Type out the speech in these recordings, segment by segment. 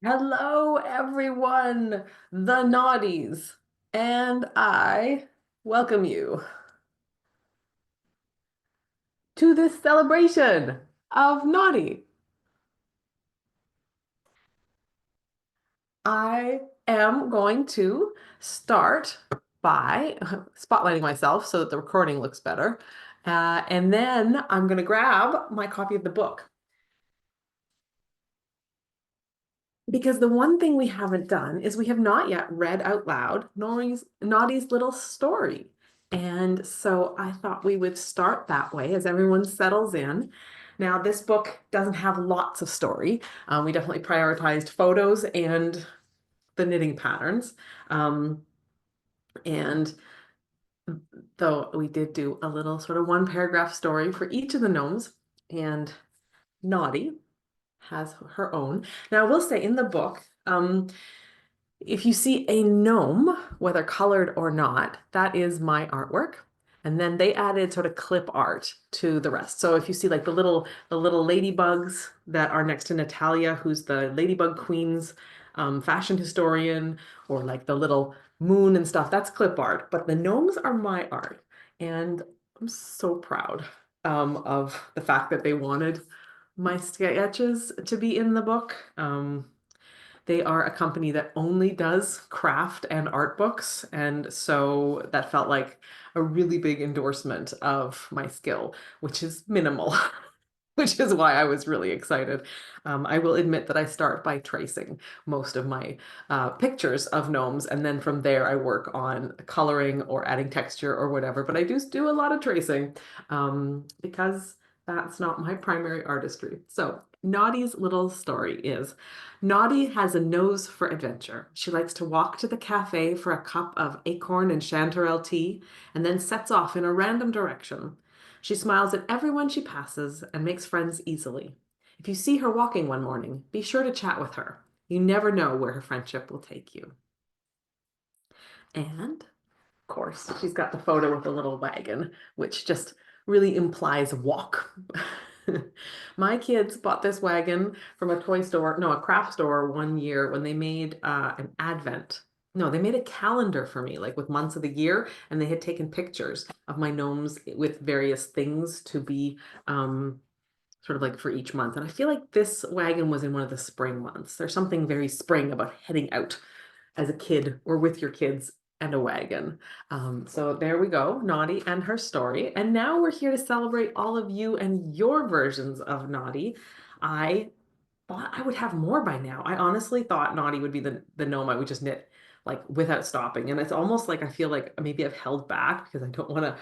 Hello, everyone, the Naughties, and I welcome you to this celebration of Naughty. I am going to start by spotlighting myself so that the recording looks better. And then I'm going to grab my copy of the book. Because the one thing we haven't done is we have not yet read out loud Naughty's little story. And so I thought we would start that way as everyone settles in. Now, this book doesn't have lots of story. We definitely prioritized photos and the knitting patterns. Um, and though we did do a little sort of one paragraph story for each of the gnomes, and Naughty has her own. Now, I will say in the book, if you see a gnome, whether colored or not, that is my artwork. And then they added sort of clip art to the rest. So if you see like the little ladybugs that are next to Natalia, who's the Ladybug Queen's fashion historian, or like the little moon and stuff, that's clip art. But the gnomes are my art. And I'm so proud of the fact that they wanted my sketches to be in the book. They are a company that only does craft and art books. And so that felt like a really big endorsement of my skill, which is minimal, which is why I was really excited. I will admit that I start by tracing most of my pictures of gnomes, and then from there I work on coloring or adding texture or whatever. But I do a lot of tracing because that's not my primary artistry. So Naughty's little story is Naughty has a nose for adventure. She likes to walk to the cafe for a cup of acorn and chanterelle tea, and then sets off in a random direction. She smiles at everyone she passes and makes friends easily. If you see her walking one morning, be sure to chat with her. You never know where her friendship will take you. And of course, she's got the photo with the little wagon, which just really implies walk. My kids bought this wagon from a toy store, no, a craft store one year when they made an advent. No, they made a calendar for me, like with months of the year, and they had taken pictures of my gnomes with various things to be sort of like for each month. And I feel like this wagon was in one of the spring months. There's something very spring about heading out as a kid or with your kids and a wagon. So there we go, Naughty and her story. And now we're here to celebrate all of you and your versions of Naughty. I thought I would have more by now. I honestly thought Naughty would be the gnome I would just knit like without stopping. And it's almost like I feel like maybe I've held back because I don't want to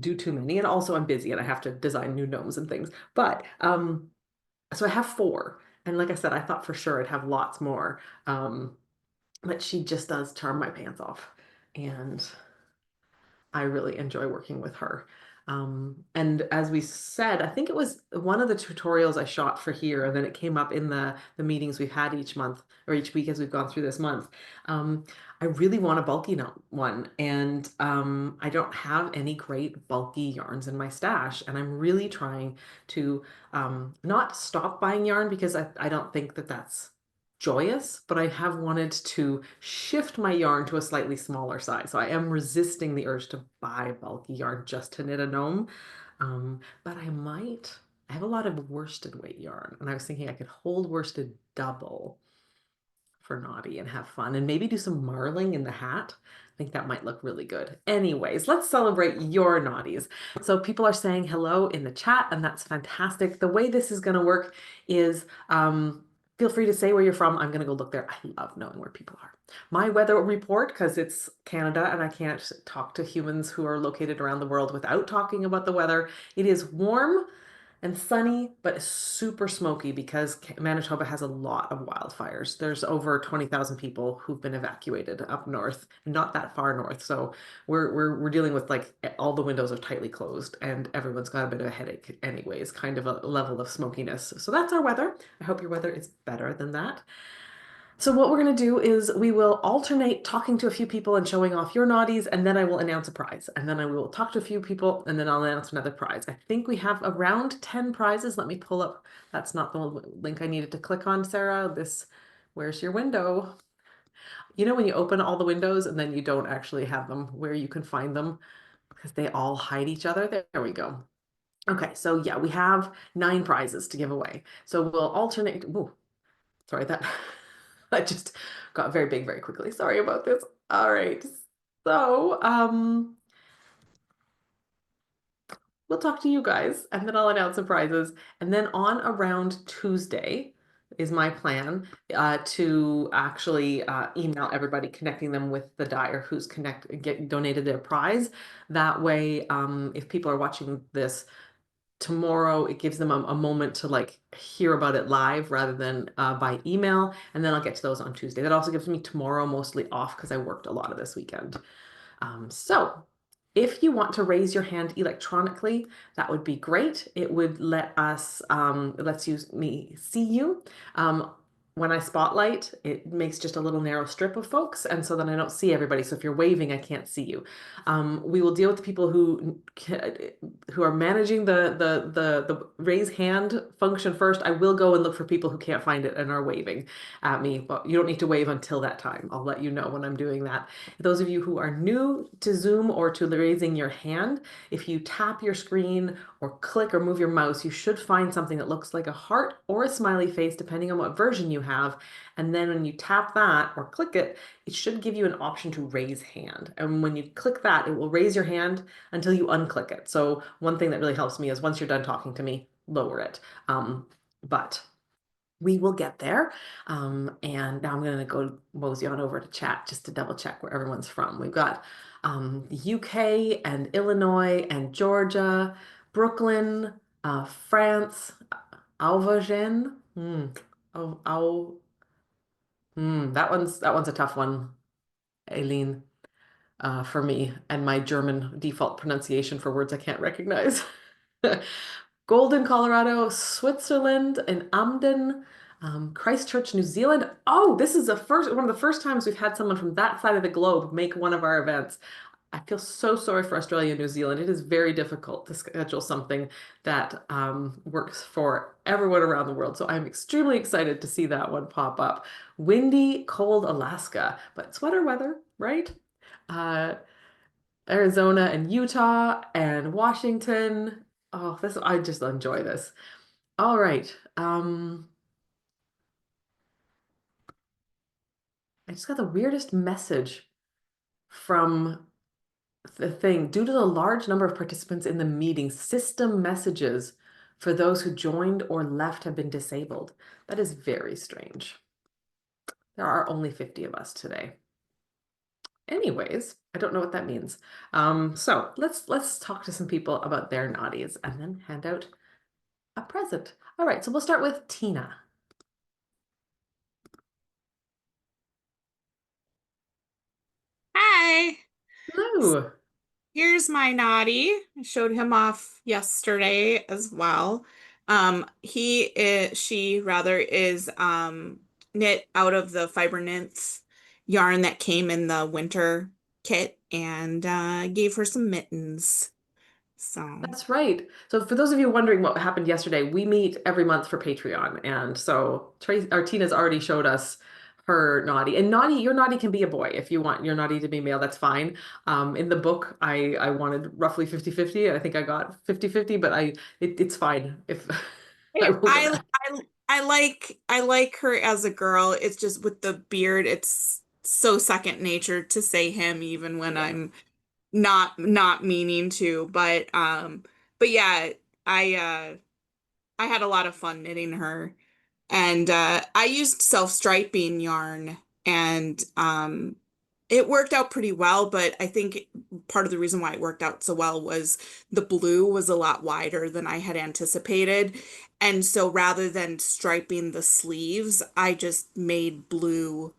do too many. And also I'm busy and I have to design new gnomes and things. But so I have four. And like I said, I thought for sure I'd have lots more. But she just does charm my pants off. And I really enjoy working with her. And as we said, I think it was one of the tutorials I shot for here, and then it came up in the meetings we've had each month or each week as we've gone through this month. Um, I really want a bulky one, and I don't have any great bulky yarns in my stash, and I'm really trying to not stop buying yarn because I don't think that that's joyous, but I have wanted to shift my yarn to a slightly smaller size. So I am resisting the urge to buy bulky yarn just to knit a gnome. But I might. I have a lot of worsted weight yarn, and I was thinking I could hold worsted double for Naughty and have fun and maybe do some marling in the hat. I think that might look really good. Anyways, let's celebrate your Naughties. So people are saying hello in the chat, and that's fantastic. The way this is going to work is feel free to say where you're from. I'm going to go look there. I love knowing where people are. My weather report, because it's Canada and I can't talk to humans who are located around the world without talking about the weather. It is warm and sunny, but super smoky because Manitoba has a lot of wildfires. There's over 20,000 people who've been evacuated up north, not that far north. So we're dealing with like all the windows are tightly closed and everyone's got a bit of a headache anyways, kind of a level of smokiness. So that's our weather. I hope your weather is better than that. So what we're going to do is we will alternate talking to a few people and showing off your naughties, and then I will announce a prize. And then I will talk to a few people, and then I'll announce another prize. I think we have around 10 prizes. Let me pull up. That's not the link I needed to click on, Sarah. This Where's your window? You know when you open all the windows and then you don't actually have them where you can find them because they all hide each other? There we go. Okay, so yeah, we have 9 prizes to give away. So we'll alternate. Ooh, sorry, that that just got very big very quickly. Sorry about this. All right. So, we'll talk to you guys and then I'll announce the prizes. And then on around Tuesday is my plan to actually email everybody, connecting them with the dyer who's get donated their prize. That way, if people are watching this tomorrow, it gives them a moment to like hear about it live rather than by email. And then I'll get to those on Tuesday. That also gives me tomorrow mostly off because I worked a lot of this weekend. So if you want to raise your hand electronically, that would be great. It would it lets me see you. When I spotlight, it makes just a little narrow strip of folks, and so then I don't see everybody. So if you're waving, I can't see you. We will deal with the people who are managing the raise hand function first. I will go and look for people who can't find it and are waving at me, but you don't need to wave until that time. I'll let you know when I'm doing that. Those of you who are new to Zoom or to raising your hand, if you tap your screen or click or move your mouse, you should find something that looks like a heart or a smiley face, depending on what version you have. And then when you tap that or click it, it should give you an option to raise hand. And when you click that, it will raise your hand until you unclick it. So one thing that really helps me is once you're done talking to me, lower it. But we will get there. And now I'm going to go mosey on over to chat just to double check where everyone's from. We've got the UK and Illinois and Georgia, Brooklyn, France, Auvergne. Oh, that one's a tough one, Aileen, for me and my German default pronunciation for words I can't recognize. Golden, Colorado, Switzerland, and Amden, Christchurch, New Zealand. Oh, this is one of the first times we've had someone from that side of the globe make one of our events. I feel so sorry for Australia and New Zealand. It is very difficult to schedule something that works for everyone around the world. So I'm extremely excited to see that one pop up. Windy, cold Alaska, but sweater weather, right? Uh, Arizona and Utah and Washington. Oh, I just enjoy this. All right. I just got the weirdest message from the thing. Due to the large number of participants in the meeting, system messages for those who joined or left have been disabled. That is very strange. There are only 50 of us today. Anyways, I don't know what that means. So let's talk to some people about their naughties and then hand out a present. All right, so we'll start with Tina. Hi, Hello. here's my naughty. I showed him off yesterday as well. She rather is knit out of the Fiber Nymph yarn that came in the winter kit and gave her some mittens. So That's right. So for those of you wondering what happened yesterday, we meet every month for Patreon. And so Tina's already showed us her naughty. And naughty, your naughty can be a boy. If you want your naughty to be male, that's fine. In the book, I wanted roughly 50-50. I think I got 50-50, but it's fine if I will go back. I like her as a girl. It's just with the beard, it's so second nature to say him even when Yeah. I'm not meaning to, but yeah, I had a lot of fun knitting her. And I used self-striping yarn and it worked out pretty well, but I think part of the reason why it worked out so well was the blue was a lot wider than I had anticipated. And so rather than striping the sleeves, I just made blue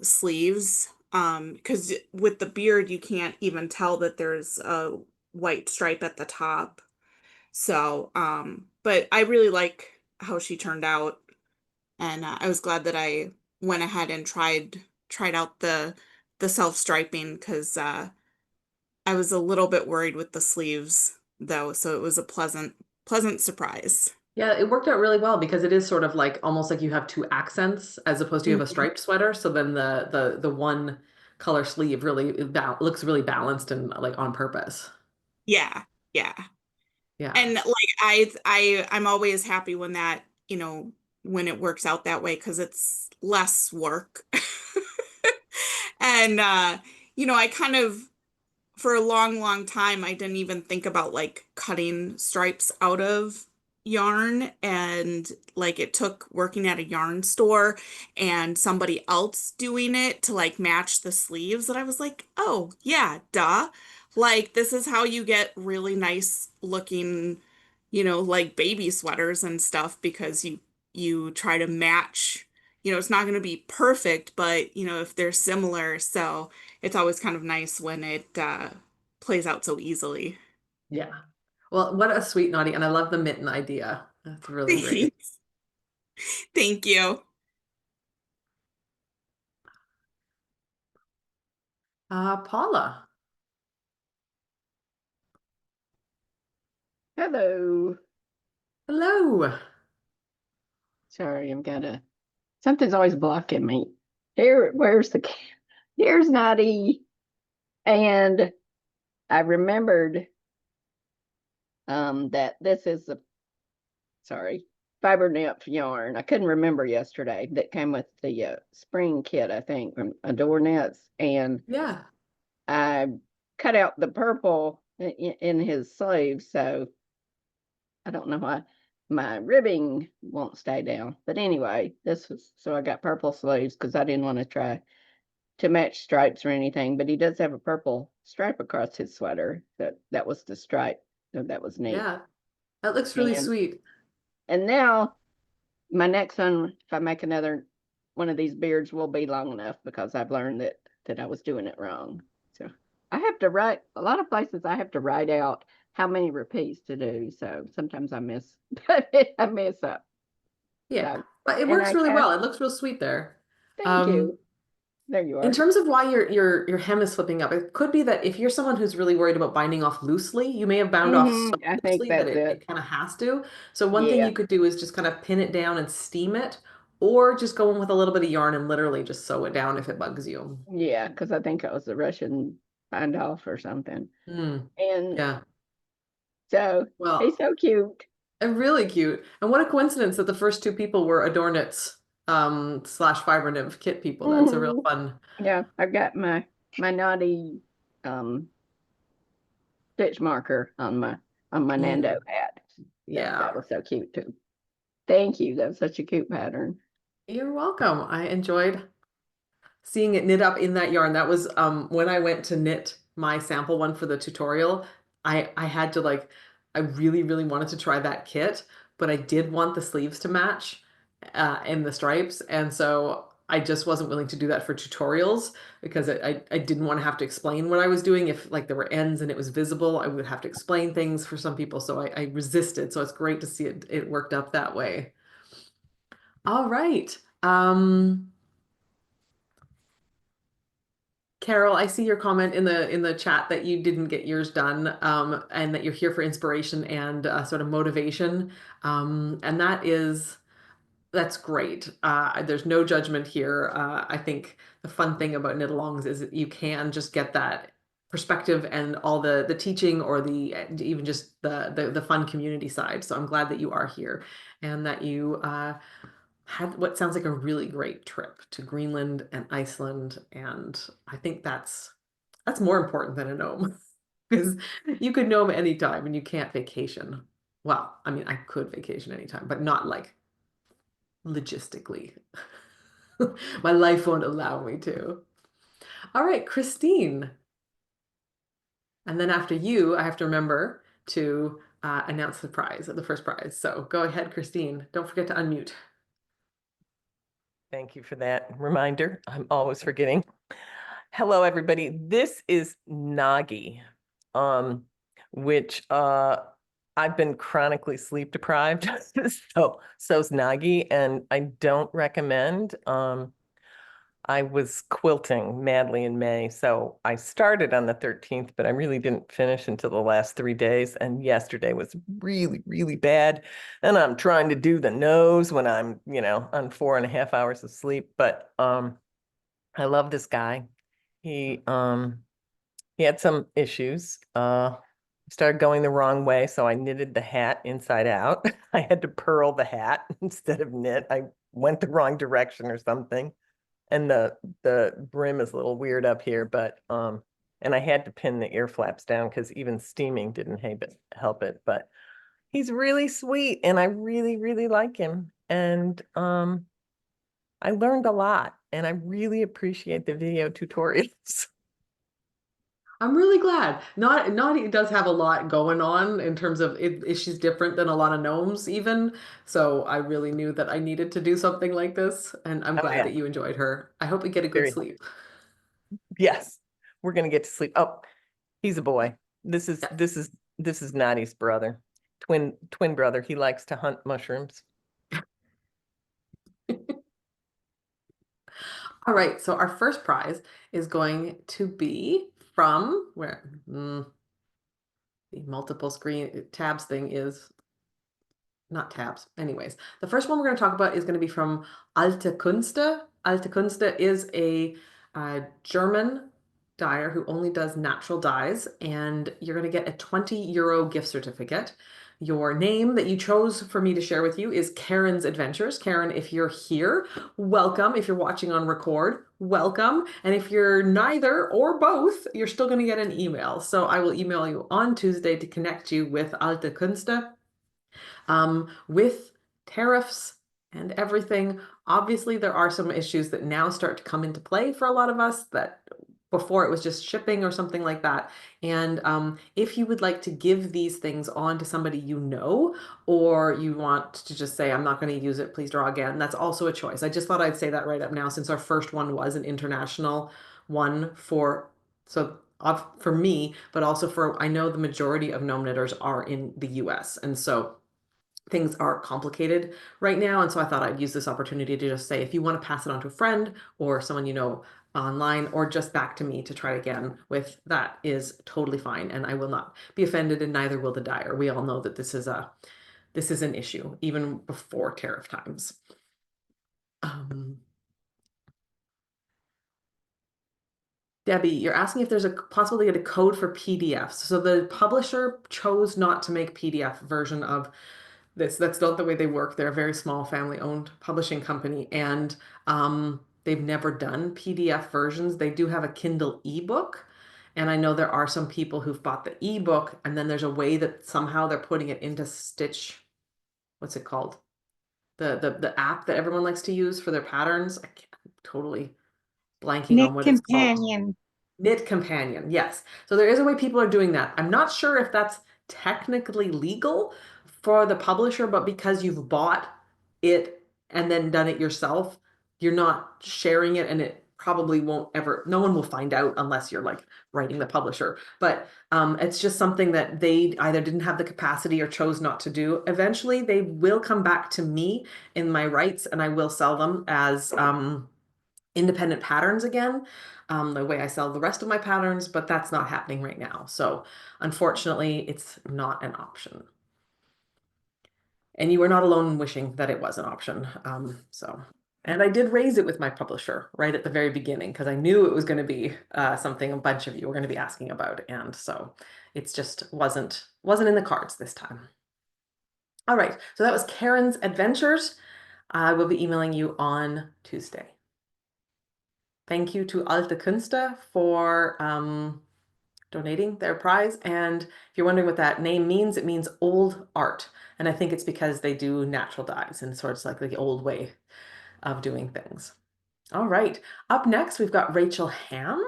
sleeves because with the beard you can't even tell that there's a white stripe at the top. So but I really like how she turned out, and I was glad that I went ahead and tried out the self-striping because I was a little bit worried with the sleeves though, so it was a pleasant surprise. Yeah, it worked out really well because it is sort of like almost like you have two accents as opposed to you have a Mhm. striped sweater. So then the one color sleeve really looks really balanced and like on purpose. Yeah, yeah. Yeah. And like I'm always happy when that, when it works out that way because it's less work. And I kind of for a long, long time, I didn't even think about like cutting stripes out of yarn. And like it took working at a yarn store and somebody else doing it to like match the sleeves that I was like, oh, yeah, duh. Like this is how you get really nice looking, like baby sweaters and stuff because you try to match, it's not going to be perfect, but if they're similar, so it's always kind of nice when it plays out so easily. Yeah. Well, what a sweet naughty. And I love the mitten idea. That's really great. Thanks. Thank you. Paula. Hello. Hello. Sorry, I'm gonna. Something's always blocking me. Here, where's the? Here's Noddy, and I remembered that this is the sorry fiber nymph yarn. I couldn't remember yesterday that came with the spring kit. I think from Adore Nets, and Yeah. I cut out the purple in his sleeves, so I don't know why my ribbing won't stay down. But anyway, this was so I got purple sleeves because I didn't want to try to match stripes or anything. But he does have a purple stripe across his sweater. That was the stripe. So that was neat. Yeah. That looks really And sweet. and now my next one, if I make another one of these beards, will be long enough because I've learned that I was doing it wrong. So I have to write a lot of places. I have to write out how many repeats to do. So sometimes I miss, I mess up. Yeah. So, But it and works I really cast, well. It looks real sweet there. thank Um, you. There you In are. terms of why your hem is flipping up, it could be that if you're someone who's really worried about binding off loosely, you may have bound off so I think loosely that that's it it. kind of has to. So one thing Yeah. you could do is just kind of pin it down and steam it, or just go in with a little bit of yarn and literally just sew it down if it bugs you. Yeah. Because I think it was the Russian bind off or something. Mm, And yeah. so he's Well, so cute. and really cute. And what a coincidence that the first two people were Adornits slash Fiber Nymph kit people. That's a real Hmm. fun. Yeah. I've got my naughty um stitch marker on my Nando Mm, hat. So that yeah. was so cute too. Thank you. That was such a cute pattern. You're welcome. I enjoyed seeing it knit up in that yarn. That was when I went to knit my sample one for the tutorial. I had to like I really really wanted to try that kit, but I did want the sleeves to match and the stripes, and so I just wasn't willing to do that for tutorials because I didn't want to have to explain what I was doing. If like there were ends and it was visible, I would have to explain things for some people, so I resisted. So it's great to see it worked up that way. All right. Carol, I see your comment in the chat that you didn't get yours done, and that you're here for inspiration and sort of motivation, and that's great. There's no judgment here. I think the fun thing about knit-alongs is that you can just get that perspective and all the teaching or the even just the fun community side. So I'm glad that you are here and that you had what sounds like a really great trip to Greenland and Iceland, and I think that's more important than a gnome because you could gnome anytime and you can't vacation. Well, I mean, I could vacation anytime, but not like logistically. My life won't allow me to. All right, Christine. And then after you, I have to remember to announce the prize, the first prize. So go ahead, Christine. Don't forget to unmute. Thank you for that reminder. I'm always forgetting. Hello, everybody. This is Nagi, which I've been chronically sleep deprived. So's Nagi, and I don't recommend I was quilting madly in May, so I started on the 13th, but I really didn't finish until the last 3 days. And yesterday was really, really bad. And I'm trying to do the nose when I'm, on 4.5 hours of sleep. But I love this guy. He had some issues. Started going the wrong way, so I knitted the hat inside out. I had to purl the hat instead of knit. I went the wrong direction or something. And the brim is a little weird up here, but and I had to pin the ear flaps down because even steaming didn't help it. But he's really sweet and I really, really like him. And I learned a lot and I really appreciate the video tutorials. I'm really glad. Naughty does have a lot going on in terms of she's different than a lot of gnomes even. So I really knew that I needed to do something like this, and I'm Oh glad yeah, that you enjoyed her. I hope you get a good very. sleep. Yes, we're gonna get to sleep. Oh, he's a boy. This is Yeah. this is this is Nadi's brother, twin brother. He likes to hunt mushrooms. All right, so our first prize is going to be from where the multiple screen tabs thing is not tabs. Anyways, the first one we're going to talk about is going to be from Alte Kunste. Alte Kunste is a German dyer who only does natural dyes, and you're going to get a 20 € gift certificate. Your name that you chose for me to share with you is Karen's Adventures. Karen, if you're here, welcome. If you're watching on record, welcome. And if you're neither or both, you're still going to get an email. So I will email you on Tuesday to connect you with Alte Kunste. With tariffs and everything, obviously there are some issues that now start to come into play for a lot of us that before it was just shipping or something like that. And if you would like to give these things on to somebody you know, or you want to just say, I'm not going to use it, please draw again, that's also a choice. I just thought I'd say that right up now since our first one was an international one for me, but also for, I know the majority of gnome knitters are in the US. And so things are complicated right now. And so I thought I'd use this opportunity to just say, if you want to pass it on to a friend or someone you know online, or just back to me to try again with, that is totally fine. And I will not be offended, and neither will the dyer. We all know that this is an issue even before tariff times. Debbie, you're asking if there's a possibility to get a code for PDFs. So the publisher chose not to make PDF version of this. That's not the way they work. They're a very small family-owned publishing company, and they've never done PDF versions. They do have a Kindle ebook, and I know there are some people who've bought the ebook, and then there's a way that somehow they're putting it into Stitch. What's it called? The app that everyone likes to use for their patterns. I'm totally blanking Knit on what it's called. Companion. Knit Companion, yes. So there is a way people are doing that. I'm not sure if that's technically legal for the publisher, but because you've bought it and then done it yourself, you're not sharing it, and it probably won't ever, no one will find out unless you're like writing the publisher. But it's just something that they either didn't have the capacity or chose not to do. Eventually, they will come back to me in my rights, and I will sell them as independent patterns again, the way I sell the rest of my patterns, but that's not happening right now. So unfortunately, it's not an option. And you were not alone in wishing that it was an option. And I did raise it with my publisher right at the very beginning because I knew it was going to be something a bunch of you were going to be asking about. And so it's just wasn't in the cards this time. All right, so that was Karen's Adventures. I will be emailing you on Tuesday. Thank you to Alte Künste for donating their prize. And if you're wondering what that name means, it means old art. And I think it's because they do natural dyes and sort of like the old way of doing things. All right. Up next, we've got Rachel Ham.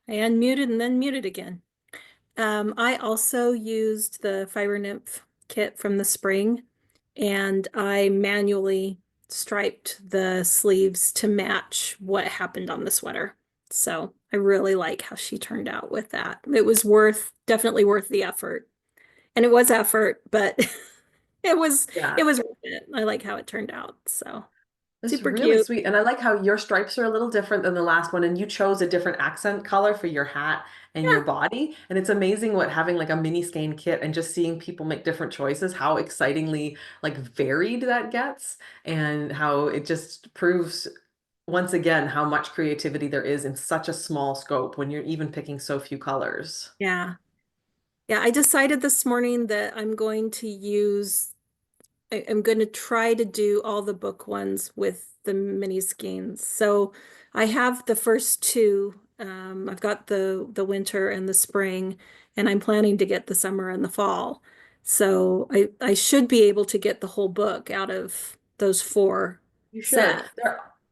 I unmuted and then muted again. I also used the Fiber Nymph kit from the spring, and I manually striped the sleeves to match what happened on the sweater. So I really like how she turned out with that. It was definitely worth the effort. And it was effort, but it was Yeah. it was worth it. I like how it turned out. So It's super really cute. sweet. And I like how your stripes are a little different than the last one, and you chose a different accent color for your hat and your Yeah. body. And it's amazing what having like a mini skein kit and just seeing people make different choices, how excitingly like varied that gets, and how it just proves once again how much creativity there is in such a small scope when you're even picking so few colors. Yeah. Yeah, I decided this morning that I'm going to try to do all the book ones with the mini skeins. So I have the first two. I've got the winter and the spring, and I'm planning to get the summer and the fall. So I should be able to get the whole book out of those four You should. sets.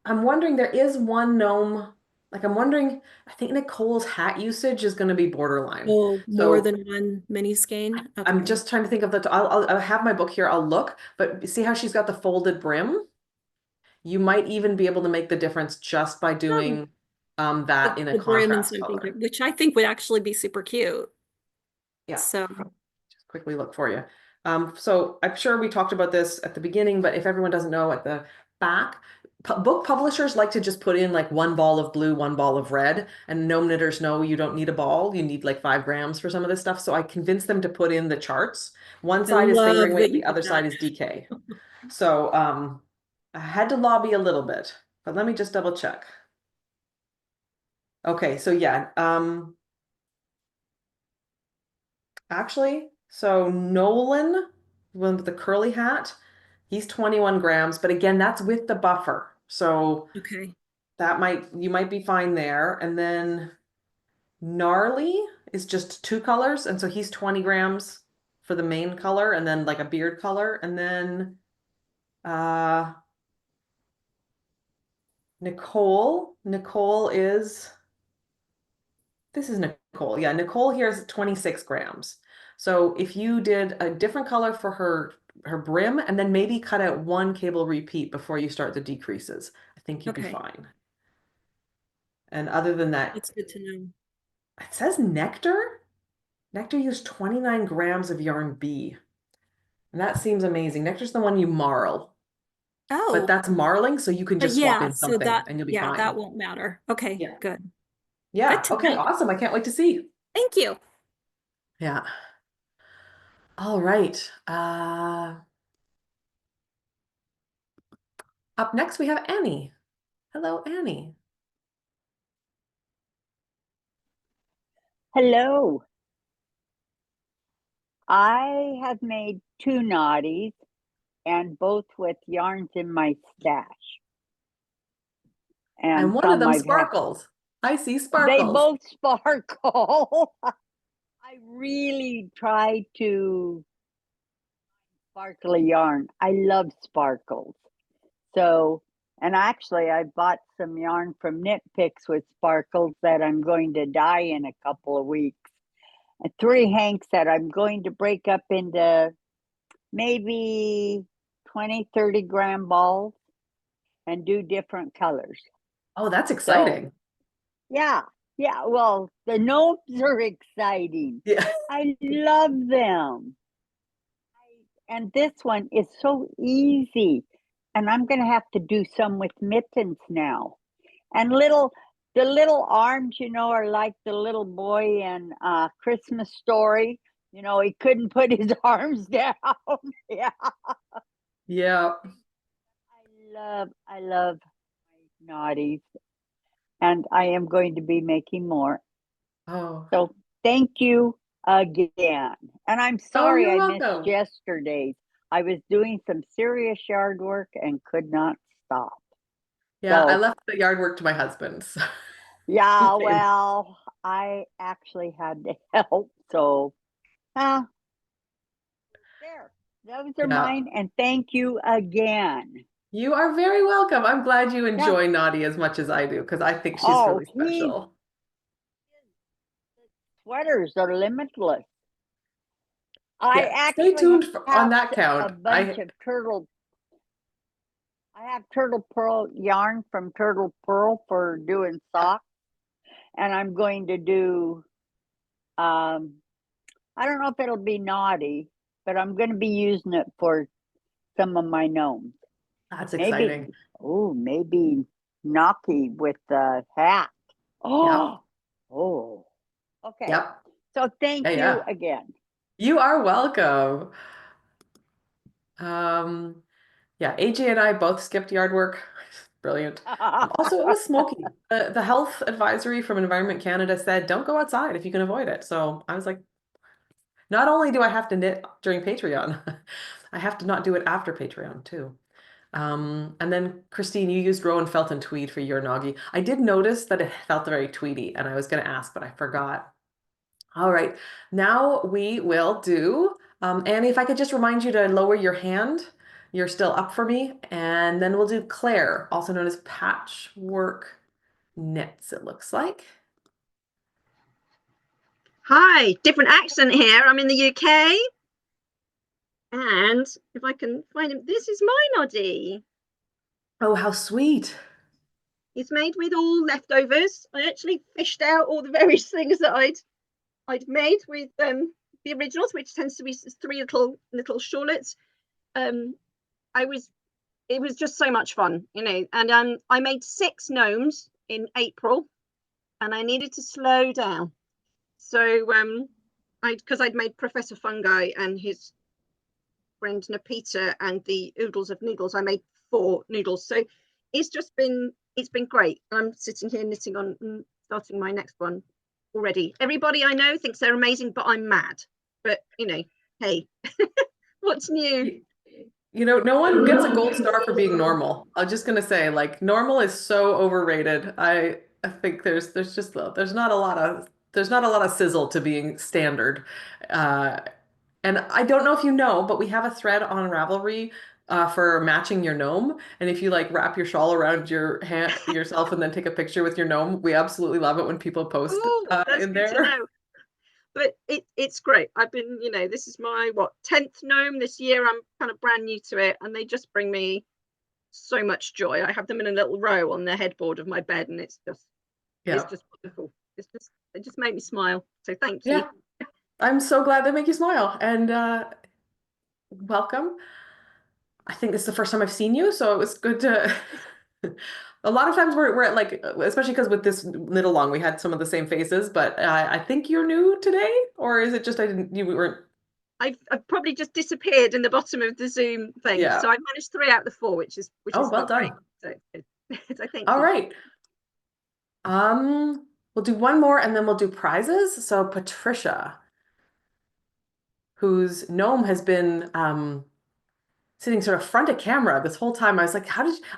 I'm wondering there is one gnome. Like I'm wondering, I think Nicole's hat usage is going to be borderline. Oh, more So than one mini skein. I'm Okay. just trying to think of the. I'll have my book here. I'll look, but see how she's got the folded brim? You might even be able to make the difference just by Oh, doing that in a the brim and contrast something, color. which I think would actually be super cute. Yeah. So, Just quickly look for you. So I'm sure we talked about this at the beginning, but if everyone doesn't know, at the back, book publishers like to just put in like one ball of blue, one ball of red, and gnome knitters know you don't need a ball. You need like 5 grams for some of this stuff. So I convinced them to put in the charts. One I side is fingering love that weight, you the did other that. side is DK. So I had to lobby a little bit, but let me just double check. Okay, so yeah, actually, so Nolan, one with the curly hat, he's 21 grams, but again, that's with the buffer. So Okay. you might be fine there. And then Gnarly is just 2 colors, and so he's 20 grams for the main color, and then like a beard color. And then uh Nicole is this is Nicole. Yeah, Nicole here is 26 grams. So if you did a different color for her brim and then maybe cut out one cable repeat before you start the decreases, I think you'd be Okay. fine. And other than that, That's good to know. it says Nectar. Nectar used 29 grams of yarn B. And that seems amazing. Nectar's the one you marl, but Oh, that's marling, so you can but just swap yeah, in so something that, and you'll be yeah, that fine. won't matter. Okay, Yeah. good. Good Yeah. to Okay. know. Awesome. I can't wait to see. Thank you. Yeah. All right. Up next, we have Annie. Hello, Annie. Hello. I have made 2 Gnoddies and both with yarns in my stash. And And one of some them I've had. sparkles. I see They sparkles. both sparkle. I really try to sparkly yarn. I love sparkles. So, and actually I bought some yarn from Knit Picks with sparkles that I'm going to dye in a couple of weeks. And 3 hanks that I'm going to break up into maybe 20, 30 gram balls and do different colors. Oh, that's So, exciting. yeah, yeah. Well, the gnomes are exciting. Yeah. I love them. And this one is so easy. And I'm going to have to do some with mittens now. And the little arms, are like the little boy in Christmas Story. He couldn't put his arms down. Yeah. Yeah. I love my Gnoddies, and I am going to be making more. Oh. So thank you again. And I'm Oh, sorry you're I missed welcome. yesterday's. I was doing some serious yard work and could not stop. Yeah, I So left the yard work to my husband. So he yeah, came. well, I actually had to help. So uh, there, those are Yeah. mine. And thank you again. You are very welcome. I'm glad you Yeah. enjoy Naughty as much as I do because I think she's Oh, really special. sweaters are limitless. I Yeah. Stay tuned on have that a count. bunch of I have turtle pearl yarn from Turtle Pearl for doing socks. And I'm going to do, I don't know if it'll be naughty, but I'm going to be using it for some of my gnomes. That's Maybe, exciting. oh, maybe Gnocchi with the hat. Yep. Oh, okay. Yep. So thank Yeah, you yeah. again. You are welcome. Yeah, AJ and I both skipped yard work. Brilliant. Also, it was smoky. The health advisory from Environment Canada said, don't go outside if you can avoid it. So I was like, not only do I have to knit during Patreon, I have to not do it after Patreon too. And then Christine, you used Rowan Felton tweed for your Noggy. I did notice that it felt very tweedy, and I was going to ask, but I forgot. All right, now we will do, Annie, if I could just remind you to lower your hand. You're still up for me. And then we'll do Claire, also known as Patchwork Knits, it looks like. Hi, different accent here. I'm in the UK. And if I can find him, this is my Noddy. Oh, how sweet. It's made with all leftovers. I actually fished out all the various things that I'd made with the originals, which tends to be 3 little shawlets. It was just so much fun, you know. And I made 6 gnomes in April, and I needed to slow down. So because I'd made Professor Fungi and his friend Napita and the oodles of noodles, I made 4 noodles. So it's been great. I'm sitting here knitting on starting my next one already. Everybody I know thinks they're amazing, but I'm mad. But you know, hey, what's new? You know, no one gets a gold star for being normal. I'm just gonna say, like, normal is so overrated. I think there's just there's not a lot of sizzle to being standard. Uh, and I don't know if you know, but we have a thread on Ravelry for matching your gnome. And if you like wrap your shawl around your hand yourself and then take a picture with your gnome, we absolutely love it when people post Oh, that's in good to there. know. But it's great. I've been, you know, this is my 10th gnome this year. I'm kind of brand new to it, and they just bring me so much joy. I have them in a little row on the headboard of my bed, and it's just Yeah. wonderful. It just made me smile. So thank you. Yeah. I'm so glad they make you smile, and welcome. I think this is the first time I've seen you, so it was good to. A lot of times we're at like, especially because with this Knitalong, we had some of the same faces, but I think you're new today, or is it just you weren't? I've probably just disappeared in the bottom of the Zoom thing. Yeah. So I've managed 3 out of the 4, which is Oh, well great. done. So, so thank All you. right. We'll do one more and then we'll do prizes. So Patricia, whose gnome has been sitting sort of front of camera this whole time. I was like,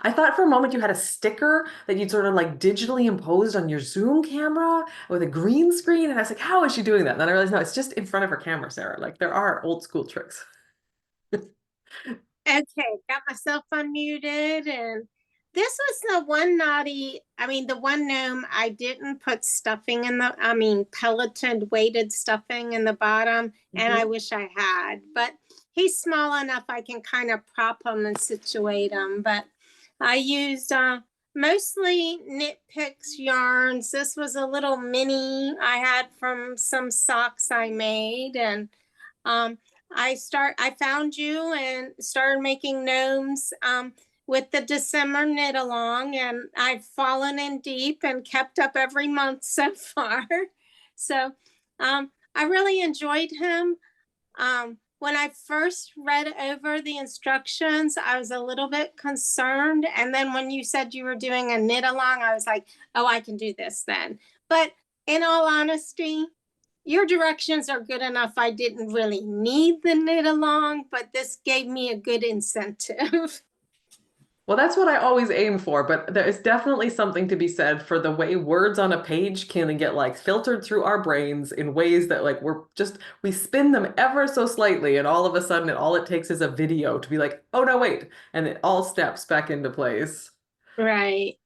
I thought for a moment you had a sticker that you'd sort of like digitally imposed on your Zoom camera with a green screen. And I was like, how is she doing that? And then I realized, no, it's just in front of her camera, Sarah. Like there are old school tricks. Okay, got myself unmuted, and this was the one the one gnome I didn't put stuffing in pelleted weighted stuffing in the bottom, and I wish I had, but he's small enough I can kind of prop him and situate him, but I used mostly Knit Picks yarns. This was a little mini I had from some socks I made, and I found you and started making gnomes with the December knit along, and I've fallen in deep and kept up every month so far. So I really enjoyed him. When I first read over the instructions, I was a little bit concerned. And then when you said you were doing a knit along, I was like, oh, I can do this then. But in all honesty, your directions are good enough. I didn't really need the knit along, but this gave me a good incentive. Well, that's what I always aim for, but there is definitely something to be said for the way words on a page can get like filtered through our brains in ways that like we spin them ever so slightly, and all of a sudden all it takes is a video to be like, oh no, wait, and it all steps back into place. Right.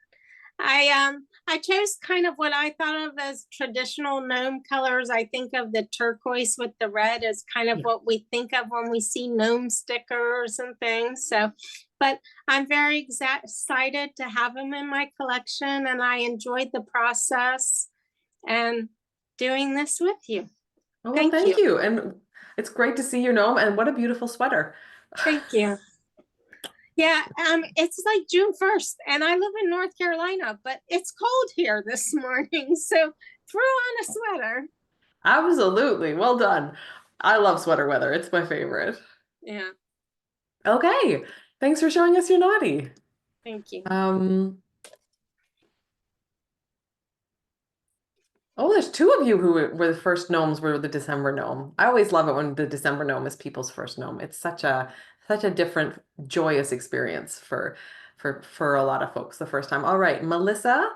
I chose kind of what I thought of as traditional gnome colors. I think of the turquoise with the red as kind of what we think of when we see gnome stickers and things. So, but I'm very excited to have them in my collection, and I enjoyed the process and doing this with you. Oh, well, thank you. And It's great to see your gnome, and what a beautiful sweater. Thank you. Yeah, it's like June 1st, and I live in North Carolina, but it's cold here this morning, so throw on a sweater. Absolutely. Well done. I love sweater weather. It's my favorite. Yeah, Okay. Thanks for showing us your naughty. thank you. Oh, there's two of you who were the first gnomes were the December gnome. I always love it when the December gnome is people's first gnome. It's such a different, joyous experience for a lot of folks the first time. All right, Melissa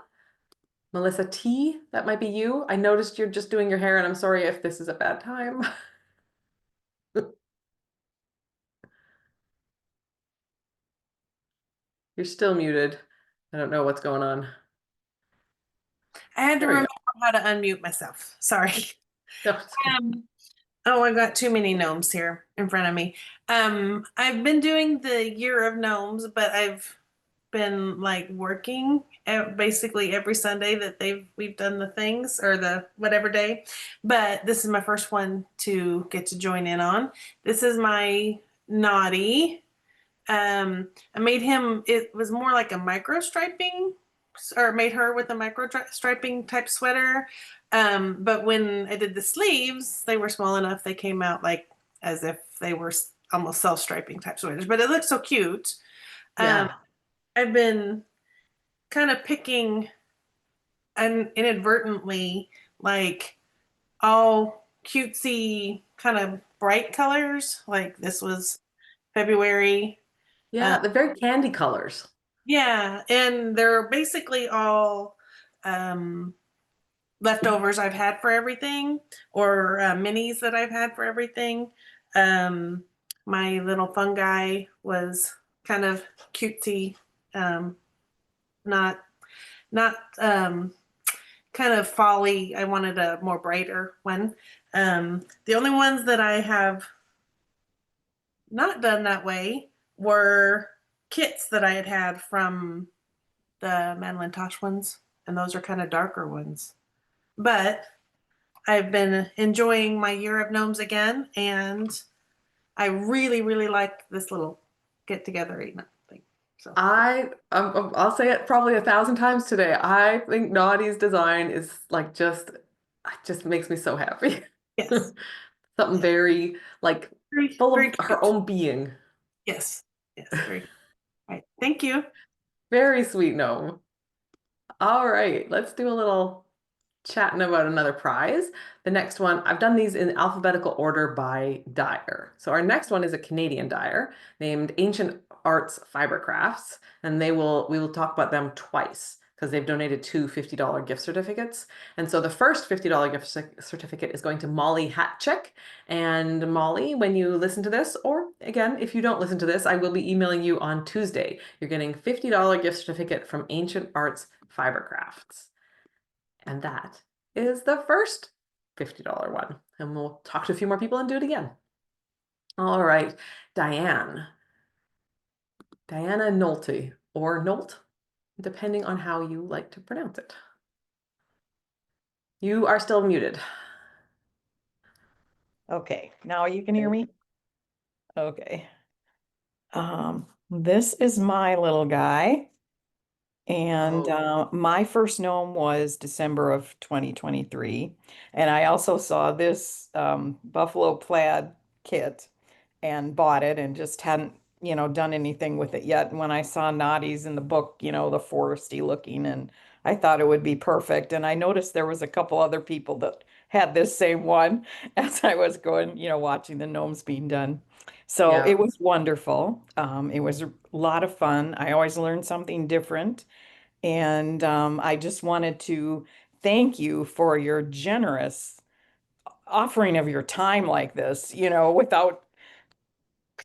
T, that might be you. I noticed you're just doing your hair, and I'm sorry if this is a bad time. You're still muted. I don't know what's going on. I had to There we go. remember how to unmute myself. Sorry. No, it's okay. Oh, I've got too many gnomes here in front of me. I've been doing the year of gnomes, but I've been like working basically every Sunday that we've done the things or the whatever day. But this is my first one to get to join in on. This is my Gnoddy. I made him, it was more like a micro striping, or made her with a micro striping type sweater. But when I did the sleeves, they were small enough, they came out like as if they were almost self-striping type sweaters, but it looked so cute. Yeah. I've been kind of picking inadvertently like all cutesy kind of bright colors. Like this was February. Yeah, they're very candy colors. Yeah, and they're basically all leftovers I've had for everything, or minis that I've had for everything. My little fungi was kind of cutesy, not not kind of folly. I wanted a more brighter one. The only ones that I have not done that way were kits that I had had from the Madeline Tosh ones, and those are kind of darker ones. But I've been enjoying my year of gnomes again, and I really, really like this little get together thing. So I'll say it probably 1,000 times today. I think Naughty's design is like just makes me so happy. yes, Something very like very, full very of cute. her own being. Yes, yes, very. Right. Thank you. Very sweet gnome. All right, let's do a little chatting about another prize. The next one, I've done these in alphabetical order by dyer. So our next one is a Canadian dyer named Ancient Arts Fibercrafts, and we will talk about them twice because they've donated two $50 gift certificates. And so the first $50 gift certificate is going to Molly Hatchick. And Molly, when you listen to this, or again, if you don't listen to this, I will be emailing you on Tuesday. You're getting $50 gift certificate from Ancient Arts Fibercrafts. And that is the first $50 one. And we'll talk to a few more people and do it again. All right, Diana Nolte, or Nolt, depending on how you like to pronounce it. You are still muted. Okay, now you can hear me? Okay. This is my little guy. And my first gnome was December of 2023. And I also saw this buffalo plaid kit and bought it and just hadn't, done anything with it yet. And when I saw Gnoddy's in the book, the foresty looking, and I thought it would be perfect. And I noticed there was a couple other people that had this same one as I was going, watching the gnomes being done. So Yeah. it was wonderful. It was a lot of fun. I always learned something different. And I just wanted to thank you for your generous offering of your time like this, without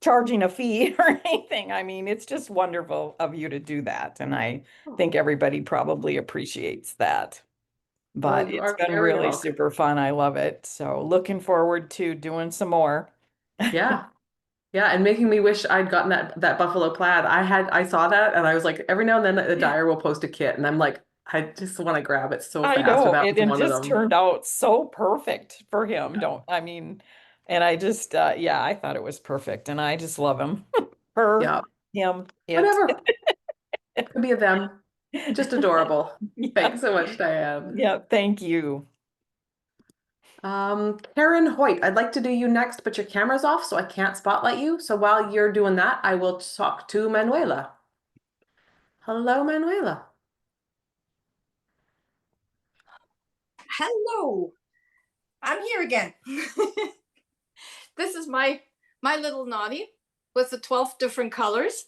charging a fee or anything. I mean, it's just wonderful of you to do that. And I think everybody probably appreciates that. Oh, But you it's are been very really welcome. super fun. I love it. So looking forward to doing some more. Yeah. Yeah, and making me wish I'd gotten that buffalo plaid. I saw that and I was like, every now and then the dyer will post a kit and I'm like, I just want to grab it so I fast. And know that it, was and one of just them. turned out so perfect for him. Don't, I mean, And I just, yeah, I thought it was perfect. And I just love him. Her, Yeah, him, it. whatever. Could be a them. Just adorable. Yeah. Thanks so much, Diane. Yeah, thank you. Karen Hoyt, I'd like to do you next, but your camera's off, so I can't spotlight you. So while you're doing that, I will talk to Manuela. Hello, Manuela. Hello, I'm here again. This is my little Gnoddy with the 12 different colors.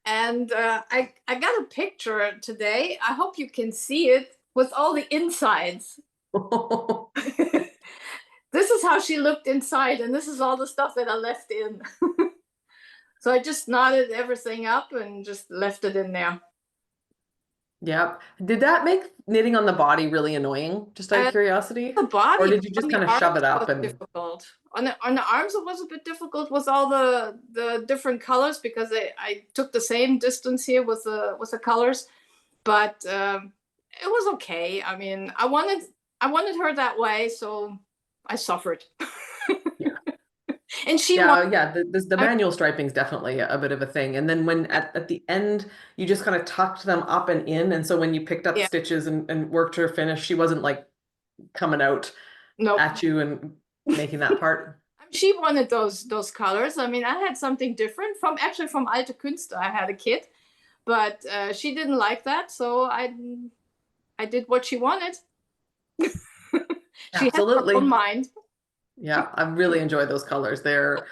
And I got a picture today. I hope you can see it with all the insides. This is how she looked inside, and this is all the stuff that I left in. So I just knotted everything up and just left it in there. Yep. Did that make knitting on the body really annoying? Just out of curiosity? The body, Or did you just on the kind of shove it arms up was and difficult. On the arms, it was a bit difficult with all the different colors because I took the same distance here with the colors, but it was okay. I mean, I wanted her that way, so I suffered. Yeah. And she yeah, the manual striping is definitely a bit of a thing. And then when at the end, you just kind of tucked them up and in. And so when you picked up Yeah. stitches and worked her finish, she wasn't like coming out Nope. at you and making that part. She wanted those colors. I mean, I had something different from Alte Künste. I had a kit, but she didn't like that, so I did what she wanted. She Absolutely. had her own mind. Yeah, I really enjoy those colors. They're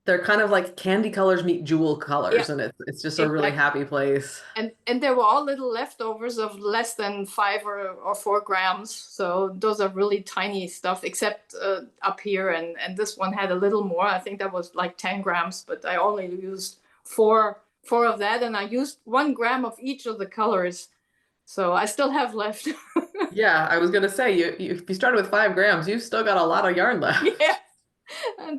kind of like candy colors meet jewel colors, Yeah, and it's just a really happy place. And there were all little leftovers of less than 5 or 4 grams. So those are really tiny stuff, except up here. And this one had a little more. I think that was like 10 grams, but I only used four of that, and I used 1 gram of each of the colors. So I still have left. Yeah, I was gonna say if you started with 5 grams, you've still got a lot of yarn left. Yeah,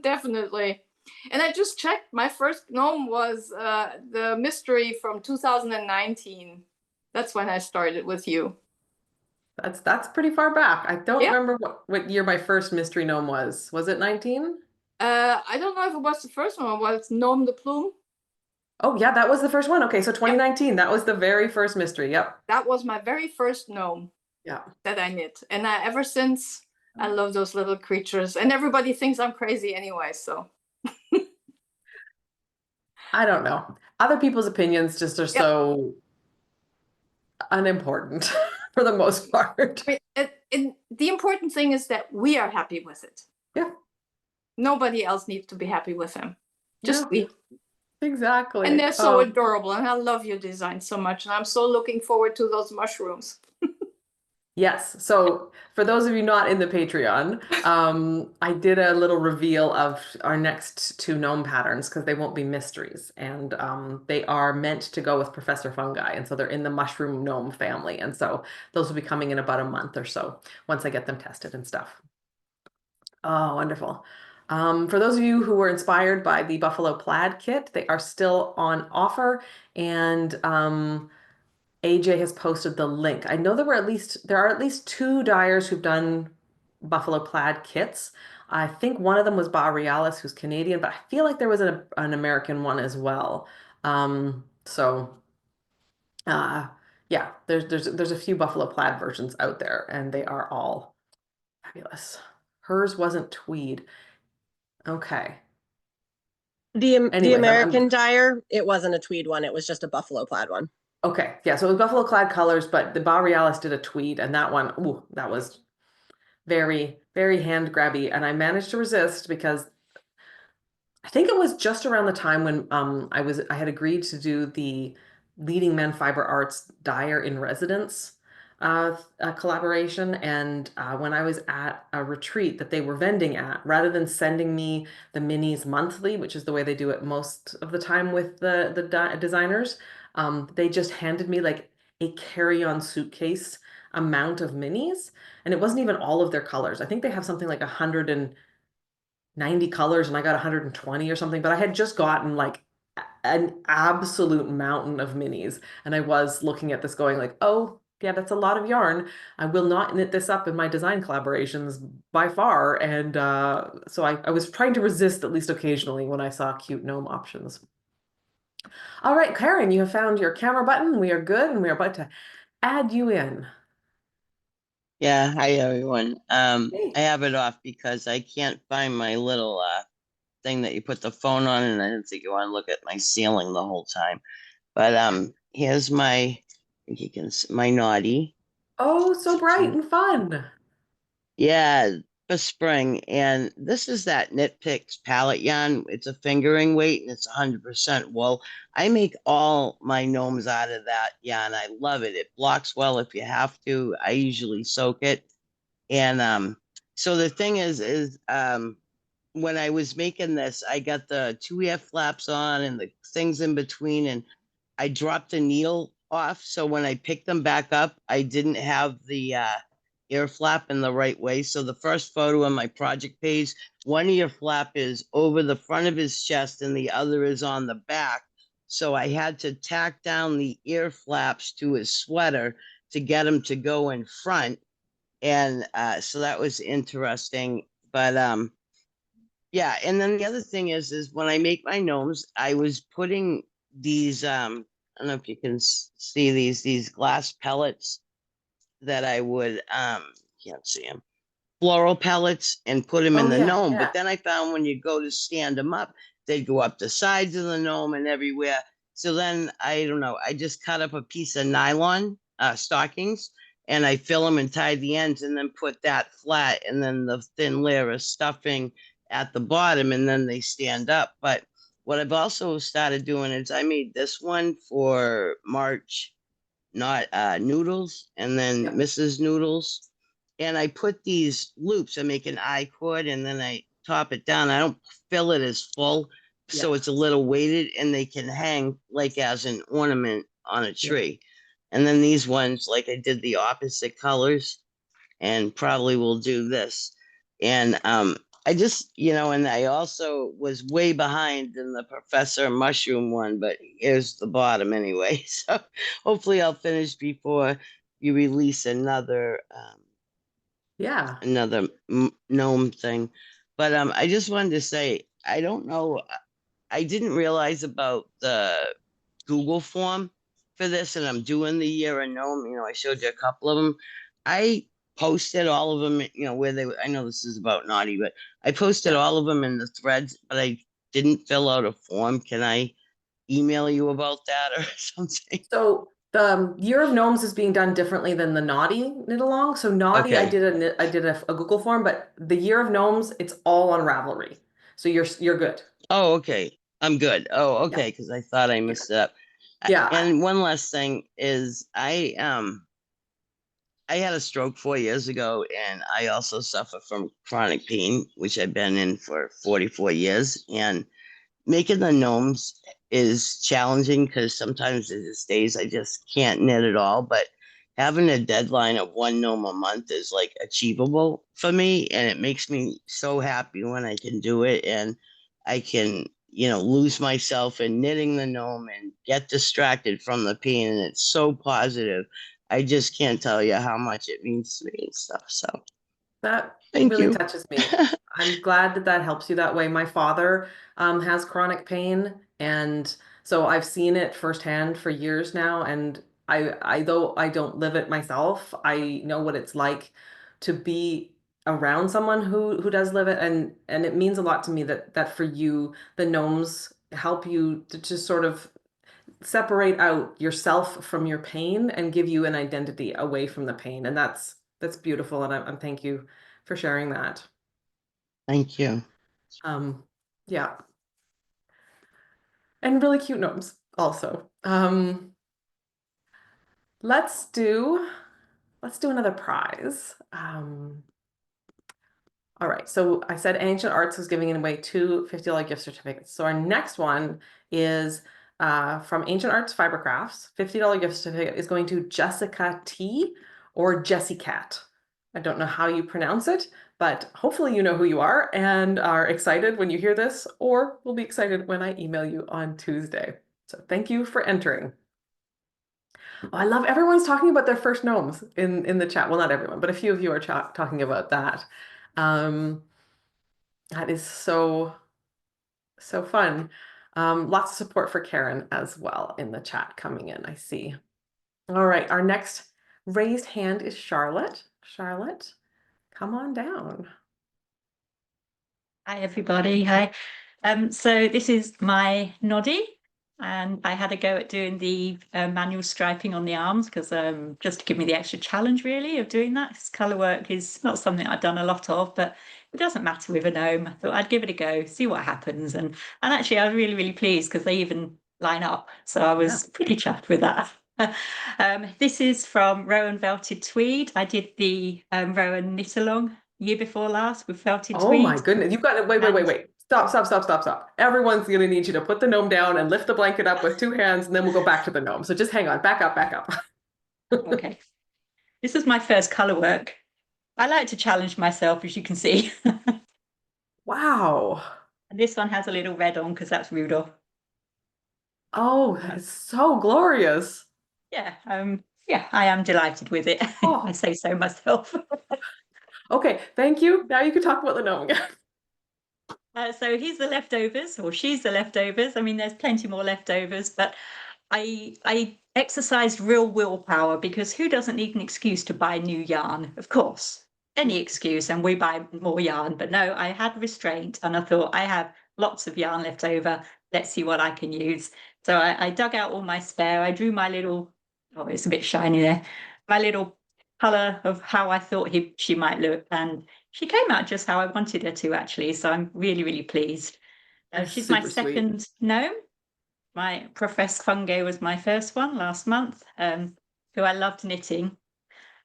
definitely. And I just checked. My first gnome was the mystery from 2019. That's when I started with you. That's pretty far back. I don't Yeah. remember what year my first mystery gnome was. Was it 19? I don't know if it was the first one or was Gnome de Plume. Oh yeah, that was the first one. Okay, so 2019, that was the very first mystery. Yep. That was my very first gnome. Yeah. That I knit. And ever since, I love those little creatures. And everybody thinks I'm crazy anyway, so. I don't know. Other people's opinions just are so unimportant for the most part. And the important thing is that we are happy with it. Yeah. Nobody else needs to be happy with them. Just we. Exactly. And they're so adorable. And I love your design so much. And I'm so looking forward to those mushrooms. Yes. So for those of you not in the Patreon, I did a little reveal of our next 2 gnome patterns because they won't be mysteries. And they are meant to go with Professor Fungi. And so they're in the mushroom gnome family. And so those will be coming in about a month or so once I get them tested and stuff. Oh, wonderful. For those of you who were inspired by the Buffalo Plaid kit, they are still on offer. And AJ has posted the link. I know there are at least 2 dyers who've done Buffalo Plaid kits. I think one of them was Borealis, who's Canadian, but I feel like there was an American one as well. Yeah, there's a few Buffalo Plaid versions out there, and they are all fabulous. Hers wasn't tweed. Okay. The Anyways, American dyer, it wasn't a tweed one. It was just a buffalo plaid one. Okay, yeah, so it was Buffalo Clad colors, but the Borealis did a tweed, and that one, ooh, that was very, very hand grabby, and I managed to resist because I think it was just around the time when I had agreed to do the Leading Men Fiber Arts Dyer in Residence collaboration, and when I was at a retreat that they were vending at, rather than sending me the minis monthly, which is the way they do it most of the time with the designers, they just handed me like a carry-on suitcase amount of minis, and it wasn't even all of their colors. I think they have something like 190 colors and I got 120 or something, but I had just gotten like an absolute mountain of minis, and I was looking at this going like, oh, Yeah, that's a lot of yarn. I will not knit this up in my design collaborations by far. And so I was trying to resist at least occasionally when I saw cute gnome options. All right, Karen, you have found your camera button. We are good, and we are about to add you in. Yeah, hi everyone. Hey. I have it off because I can't find my little thing that you put the phone on, and I didn't think you want to look at my ceiling the whole time. But here's my, I think you can see my Gnoddy. Oh, so bright and fun. Yeah, for spring. And this is that Knit Picks palette yarn. It's a fingering weight and it's 100% wool. I make all my gnomes out of that yarn. I love it. It blocks well if you have to. I usually soak it. And so the thing is when I was making this, I got the two ear flaps on and the things in between, and I dropped the needle off. So when I picked them back up, I didn't have the ear flap in the right way. So the first photo on my project page, one ear flap is over the front of his chest and the other is on the back. So I had to tack down the ear flaps to his sweater to get him to go in front. And so that was interesting. But yeah, and then the other thing is when I make my gnomes, I was putting these I don't know if you can see these glass pellets that I would can't see them, floral pellets, and put them in Oh, the yeah, gnome. yeah. But then I found when you go to stand them up, they'd go up the sides of the gnome and everywhere. So then I don't know, I just cut up a piece of nylon stockings and I fill them and tie the ends and then put that flat and then the thin layer of stuffing at the bottom and then they stand up. But what I've also started doing is I made this one for March, not Noodles, and then Yep. Mrs. Noodles. And I put these loops, I make an I cord and then I top it down. I don't fill it as full, so Yeah. it's a little weighted and they can hang like as an ornament on a tree. And then these ones, like I did the opposite colors and probably will do this. And I just, and I also was way behind in the Professor Mushroom one, but here's the bottom anyway. So hopefully I'll finish before you release Yeah. another gnome thing. But I just wanted to say, I don't know, I didn't realize about the Google form for this, and I'm doing the year of gnome. I showed you a couple of them. I posted all of them, where they, I know this is about Naughty, but I posted Yeah. all of them in the threads, but I didn't fill out a form. Can I email you about that or something? So the Year of Gnomes is being done differently than the Gnoddy Knitalong. So Gnoddy, I Okay. did a Google form, but the Year of Gnomes, it's all on Ravelry. So you're good. Oh, okay. I'm good. Oh, Yeah. okay, because I thought I messed it up. Yeah. And one last thing is I had a stroke 4 years ago, and I also suffer from chronic pain, which I've been in for 44 years. And making the gnomes is challenging because sometimes there's days I just can't knit at all. But having a deadline of one gnome a month is like achievable for me, and it makes me so happy when I can do it and I can, lose myself in knitting the gnome and get distracted from the pain. And it's so positive. I just can't tell you how much it means to me and stuff. So That thank really you. touches me. I'm glad that that helps you that way. My father has chronic pain, and so I've seen it firsthand for years now. And though I don't live it myself, I know what it's like to be around someone who does live it, and it means a lot to me that for you, the gnomes help you to just sort of separate out yourself from your pain and give you an identity away from the pain. And that's beautiful. And I'm thank you for sharing that. Thank you. Yeah. And really cute gnomes also. Let's do another prize. All right, so I said Ancient Arts was giving away two $50 gift certificates. So our next one is from Ancient Arts Fiber Crafts. $50 gift certificate is going to Jessica T or Jessie Cat. I don't know how you pronounce it, but hopefully you know who you are and are excited when you hear this, or will be excited when I email you on Tuesday. So thank you for entering. Oh, I love everyone's talking about their first gnomes in the chat. Well, not everyone, but a few of you are talking about that. Um, that is so fun. Lots of support for Karen as well in the chat coming in, I see. All right, our next raised hand is Charlotte. Charlotte, come on down. Hi, everybody. Hi. So this is my Gnoddy, and I had a go at doing the manual striping on the arms because just to give me the extra challenge, really, of doing that. 'Cause colour work is not something I've done a lot of, but it doesn't matter with a gnome. I thought I'd give it a go, see what happens, and actually I was really pleased because they even line up, so I was pretty chuffed with that. This is from Rowan Velted Tweed. I did the Rowan Knitalong year before last with felted Oh my tweed. goodness, you've got it. Wait. Stop. Everyone's gonna need you to put the gnome down and lift the blanket up with two hands, and then we'll go back to the gnome. So just hang on, back up. Okay. This is my first color work. I like to challenge myself, as you can see. Wow. And this one has a little red on because that's Rudolph. Oh, it's so glorious. Yeah, I am delighted with it. Oh. I say so myself. Okay, thank you. Now you can talk about the gnome again. So he's the leftovers, or she's the leftovers. I mean, there's plenty more leftovers, but I exercised real willpower because who doesn't need an excuse to buy new yarn? Of course, any excuse, and we buy more yarn. But no, I had restraint, and I thought I have lots of yarn left over. Let's see what I can use. So I dug out all my spare. I drew my little, oh, it's a bit shiny there, my little color of how I thought she might look, and she came out just how I wanted her to, actually. So I'm really pleased. She's my Super sweet. second gnome. My Professor Fungo was my first one last month, who I loved knitting.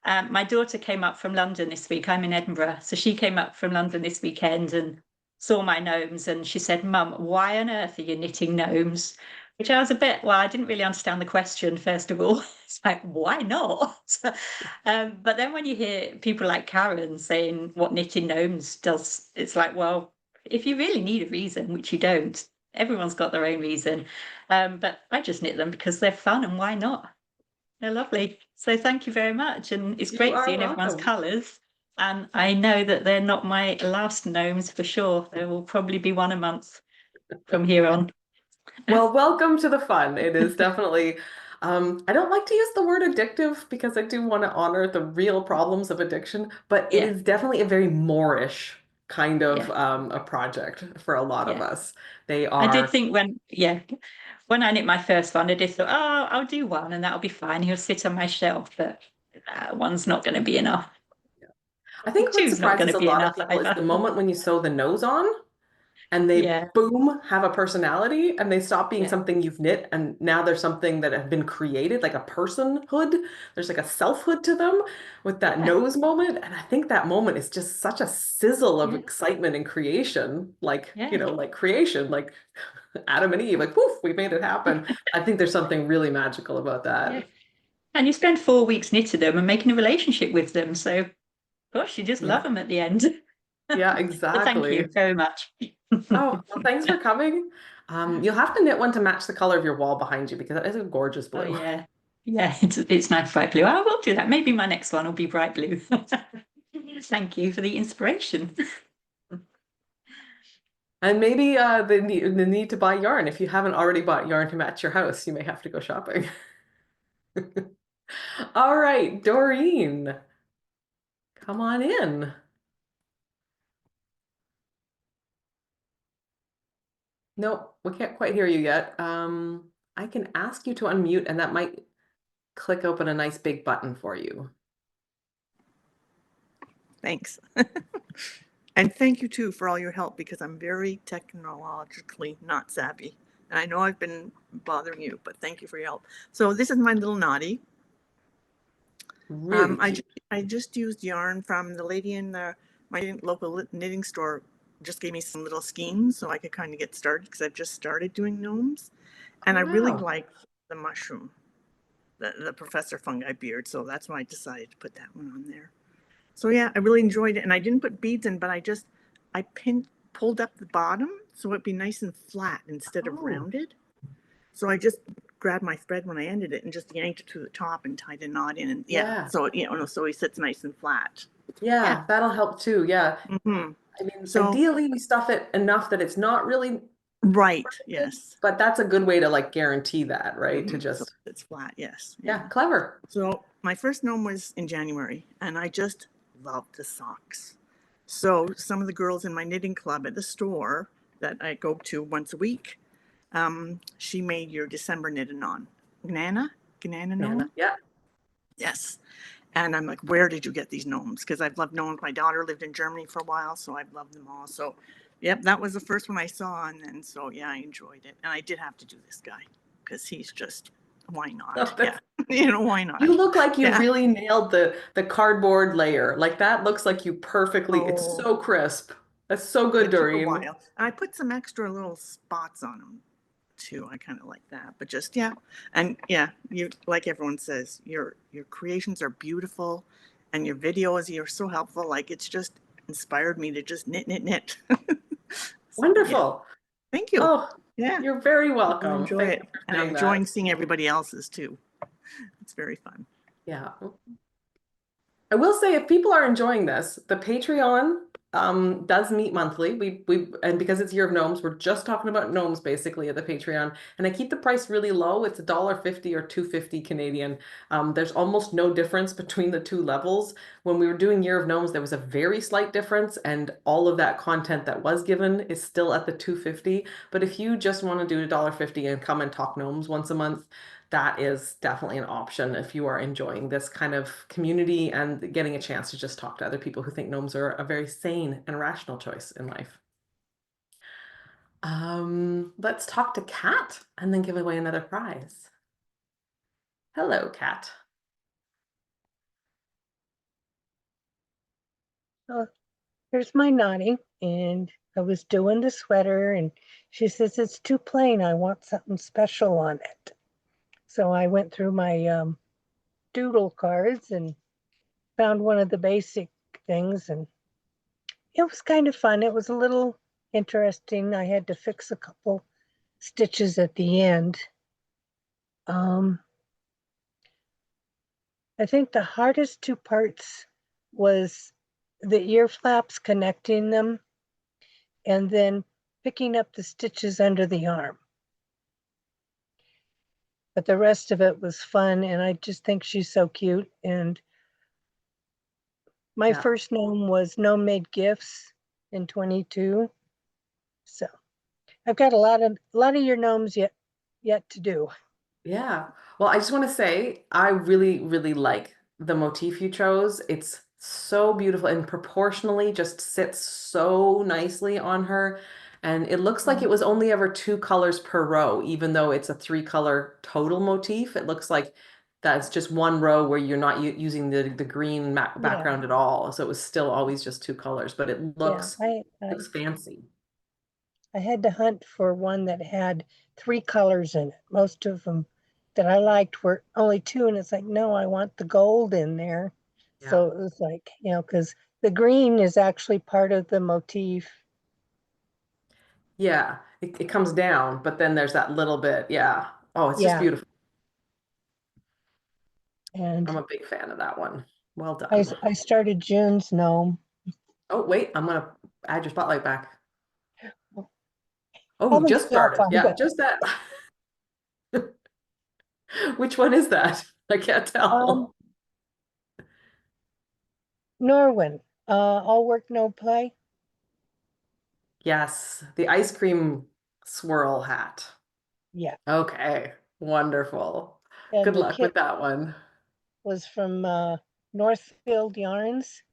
My daughter came up from London this week. I'm in Edinburgh. So she came up from London this weekend and saw my gnomes, and she said, "Mum, why on earth are you knitting gnomes?" Which I was I didn't really understand the question, first of all. It's like, why not? But then when you hear people like Karen saying what knitting gnomes does, it's like, well, if you really need a reason, which you don't, everyone's got their own reason. But I just knit them because they're fun, and why not? They're lovely. So thank you very much. And it's You great are seeing everyone's welcome. colours. And I know that they're not my last gnomes for sure. There will probably be one a month from here on. Well, welcome to the fun. It is definitely, I don't like to use the word addictive because I do want to honor the real problems of addiction, but it Yeah. is definitely a very Moorish kind of Yeah. a project for a lot of Yeah. us. They I did are, think when I knit my first one, I did thought, oh, I'll do one and that'll be fine. He'll sit on my shelf, but one's not going to be enough. I think what Two's not going surprises to a be lot of enough people is either. the moment when you sew the nose on and they Yeah. boom have a personality and they stop being Yeah. something you've knit and now there's something that have been created, like a personhood. There's like a selfhood to them with that Yeah. nose moment, and I think that moment is just such a sizzle of Yeah. excitement and creation, like Yeah. like creation, like Adam and Eve, like poof, we made it happen. I think there's something really magical about Yeah. that. And you spend 4 weeks knitting them and making a relationship with them. So, gosh, you just love Yeah, them at the end. yeah, So thank you exactly. very much. Oh, well, thanks for coming. You'll have to knit one to match the color of your wall behind you because that is a gorgeous Oh blue. yeah. Yeah, it's nice bright blue. I will do that. Maybe my next one will be bright blue. Thank you for the inspiration. And maybe the need to buy yarn. If you haven't already bought yarn to match your house, you may have to go shopping. All right, Doreen, come on in. Nope, we can't quite hear you yet. I can ask you to unmute, and that might click open a nice big button for you. Thanks. And thank you too for all your help because I'm very technologically not savvy. And I know I've been bothering you, but thank you for your help. So this is my little Gnoddy. Really cute. I just used yarn from the lady in my local knitting store. Just gave me some little skeins so I could kind of get started because I've just started doing gnomes. And Oh, I really wow. like the mushroom, the Professor Fungi beard. So that's why I decided to put that one on there. So yeah, I really enjoyed it. And I didn't put beads in, but I pulled up the bottom so it'd be nice and flat instead of Oh. rounded. So I just grabbed my thread when I ended it and just yanked it to the top and tied a knot in. And yeah, Yeah. so so he sits nice and flat. Yeah, that'll help too. Yeah. Hmm. I mean, So ideally we stuff it enough that it's not really right, crooked, yes. but that's a good way to like guarantee that, right? To So just, it's flat, yes. yeah, clever. So my first gnome was in January, and I just loved the socks. So some of the girls in my knitting club at the store that I go to once a week, she made your December knitting on. Gnana gnome? Yeah. Yes. And I'm like, where did you get these gnomes? Because I've loved gnomes. My daughter lived in Germany for a while, so I've loved them all. So, yep, that was the first one I saw. And then, so yeah, I enjoyed it. And I did have to do this guy because he's just, why not? Yeah. Why not? You look like you Yeah. really nailed the cardboard layer. Like that looks like you perfectly, it's Oh. so crisp. That's so good, It took a Doreen. while. And I put some extra little spots on them too. I kind of like that. But just, yeah. And yeah, you, like everyone says, your creations are beautiful and your videos, you're so helpful. Like it's just inspired me to just knit. So, Wonderful. yeah. Thank you. Oh, Yeah. you're very I welcome. enjoy Thank it. you for And I'm saying enjoying that. seeing everybody else's too. It's very fun. Yeah. I will say if people are enjoying this, the Patreon does meet monthly. And because it's Year of Gnomes, we're just talking about gnomes basically at the Patreon. And I keep the price really low. It's $1.50 or $2.50 Canadian. There's almost no difference between the two levels. When we were doing Year of Gnomes, there was a very slight difference, and all of that content that was given is still at the $2.50. But if you just want to do $1.50 and come and talk gnomes once a month, that is definitely an option if you are enjoying this kind of community and getting a chance to just talk to other people who think gnomes are a very sane and rational choice in life. Let's talk to Kat and then give away another prize. Hello, Kat. Here's my Gnoddy, and I was doing the sweater, and she says it's too plain. I want something special on it. So I went through my doodle cards and found one of the basic things, and it was kind of fun. It was a little interesting. I had to fix a couple stitches at the end. I think the hardest two parts was the ear flaps, connecting them, and then picking up the stitches under the arm. But the rest of it was fun, and I just think she's so cute. And my first gnome was Gnome Made Gifts in 22. So I've got a lot of your gnomes yet to do. Yeah. Well, I just want to say I really, really like the motif you chose. It's so beautiful and proportionally just sits so nicely on her. And it looks like it was only ever 2 colors per row, even though it's a 3-color total motif. It looks like that's just one row where you're not using the green background at all. So it was still always just 2 colors, but it looks fancy. I had to hunt for one that had 3 colors in it. Most of them that I liked were only 2, and it's like, no, I want the gold in there. Yeah. So it was like, because the green is actually part of the motif. Yeah, it comes down, but then there's that little bit. Yeah. Oh, it's just beautiful. And I'm a big fan of that one. Well done. I started June's gnome. Oh, wait, I'm gonna add your spotlight back. Oh, Probably you just still started. fun, Yeah, but just that. Which one is that? I can't tell. Norwin, all work, no play. Yes, the ice cream swirl hat. Yeah. Okay, wonderful. And Good the luck kit with that one. was from Northfield Yarns.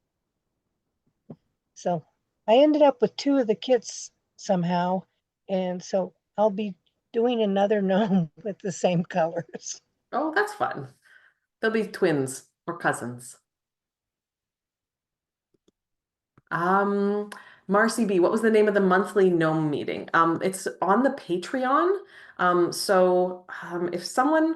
So I ended up with 2 of the kits somehow. And so I'll be doing another gnome with the same colors. Oh, that's fun. They'll be twins or cousins. Marcy B, what was the name of the monthly gnome meeting? It's on the Patreon. If someone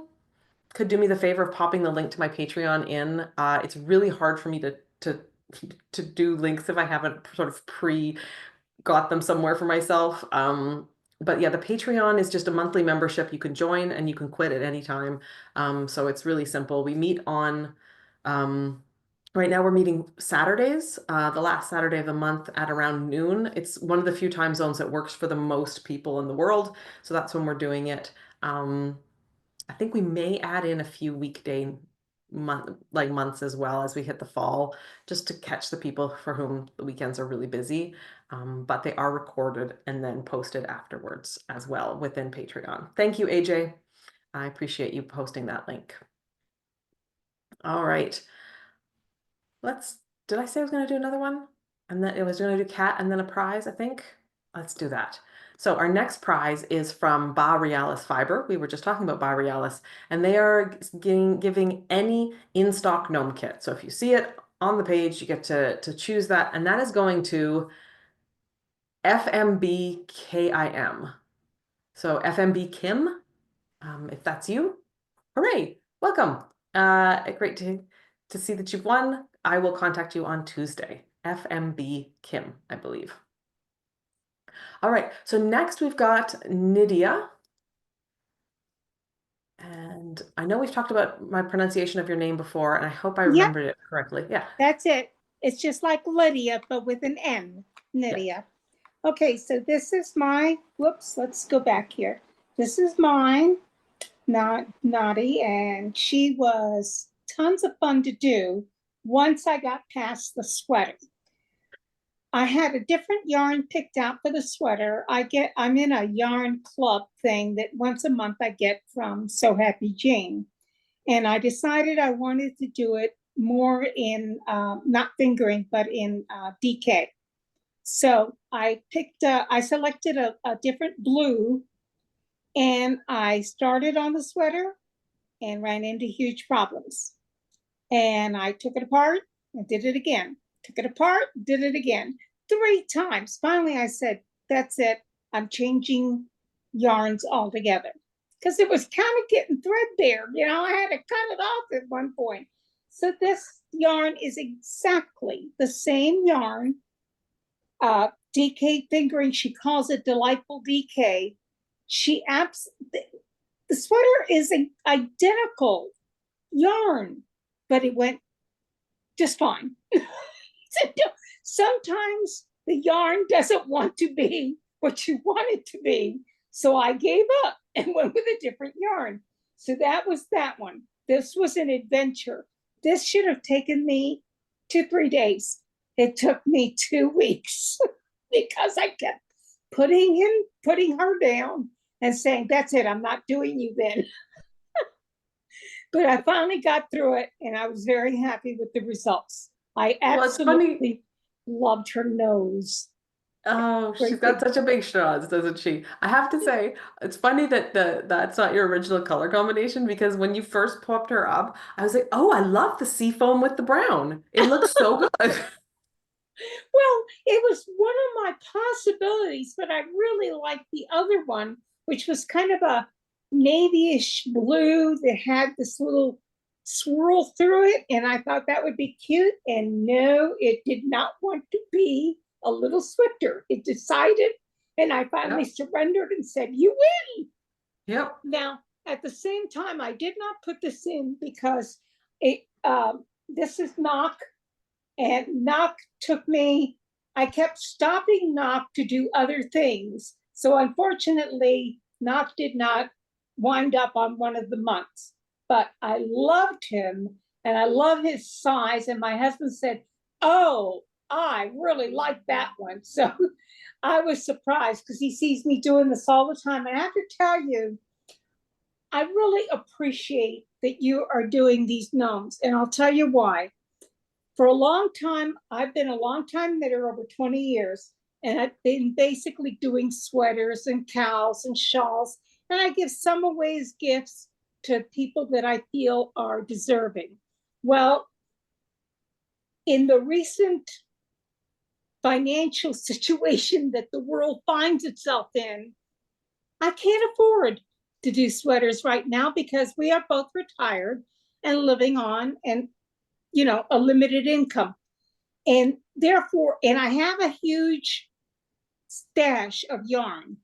could do me the favor of popping the link to my Patreon in, it's really hard for me to do links if I haven't sort of got them somewhere for myself. But yeah, the Patreon is just a monthly membership. You can join and you can quit at any time. So it's really simple. We meet on, right now we're meeting Saturdays, the last Saturday of the month at around noon. It's one of the few time zones that works for the most people in the world. So that's when we're doing it. I think we may add in a few weekday months as well as we hit the fall, just to catch the people for whom the weekends are really busy. But they are recorded and then posted afterwards as well within Patreon. Thank you, AJ. I appreciate you posting that link. All right. Did I say I was going to do another one? And then it was going to do cat and then a prize, I think. Let's do that. So our next prize is from Ba Realis Fiber. We were just talking about Ba Realis, and they are giving any in-stock gnome kit. So if you see it on the page, you get to choose that, and that is going to FMB KIM. So FMB Kim, if that's you, hooray, welcome. Great to see that you've won. I will contact you on Tuesday. FMB Kim, I believe. All right, so next we've got Nydia. And I know we've talked about my pronunciation of your name before, and I hope I remembered it correctly. Yeah. That's it. It's just like Lydia, but with an N, Nydia. Yeah. Okay, so this is my, whoops, let's go back here. This is mine, not Gnoddy, and she was tons of fun to do once I got past the sweater. I had a different yarn picked out for the sweater. I'm in a yarn club thing that once a month I get from So Happy Jane. And I decided I wanted to do it more in, not fingering, but in DK. So I selected a different blue, and I started on the sweater and ran into huge problems. And I took it apart and did it again. Took it apart, did it again. 3 times. Finally, I said, that's it. I'm changing yarns altogether. Because it was kind of getting threadbare. You know, I had to cut it off at one point. So this yarn is exactly the same yarn. DK fingering, she calls it Delightful DK. The sweater is an identical yarn, but it went just fine. Sometimes the yarn doesn't want to be what you want it to be. So I gave up and went with a different yarn. So that was that one. This was an adventure. This should have taken me 2-3 days. It took me 2 weeks because I kept putting her down and saying, that's it, I'm not doing you then. But I finally got through it, and I was very happy with the results. I absolutely loved her nose. Oh, she's got such a big schnoz, doesn't she? I have to say, it's funny that that's not your original color combination, because when you first popped her up, I was like, oh, I love the seafoam with the brown. It looks so good. Well, it was one of my possibilities, but I really liked the other one, which was kind of a navy-ish blue that had this little swirl through it, and I thought that would be cute. And no, it did not want to be a little swifter. It decided, and I finally surrendered and said, you win. Yep. Now, at the same time, I did not put this in because this is Knock, and Knock took me, I kept stopping Knock to do other things. So unfortunately, Knock did not wind up on one of the months, but I loved him and I love his size. And my husband said, oh, I really like that one. So I was surprised because he sees me doing this all the time. And I have to tell you, I really appreciate that you are doing these gnomes. And I'll tell you why. For a long time, I've been a long time knitter, over 20 years, and I've been basically doing sweaters and cows and shawls. And I give some away as gifts to people that I feel are deserving. Well, in the recent financial situation that the world finds itself in, I can't afford to do sweaters right now because we are both retired and living on a limited income. And therefore, and I have a huge stash of yarn.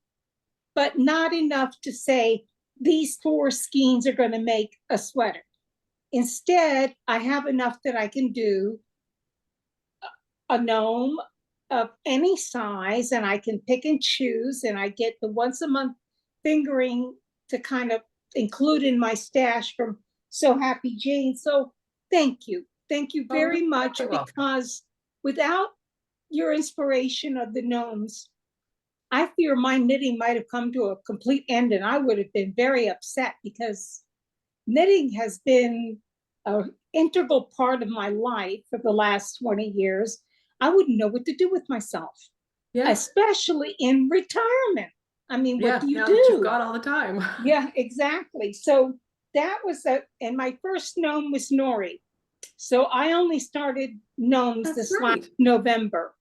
but not enough to say these 4 skeins are going to make a sweater. Instead, I have enough that I can do a gnome of any size, and I can pick and choose, and I get the once a month fingering to kind of include in my stash from So Happy Jane. So thank you. Thank you very much, because without your inspiration of the gnomes, I fear my knitting might have come to a complete end, and I would have been very upset, because knitting has been an integral part of my life for the last 20 years. I wouldn't know what to do with myself, especially in retirement. I mean, what do you now do? that you've got all the time. Yeah, exactly. So that was and my first gnome was Nori. So I only started gnomes last November.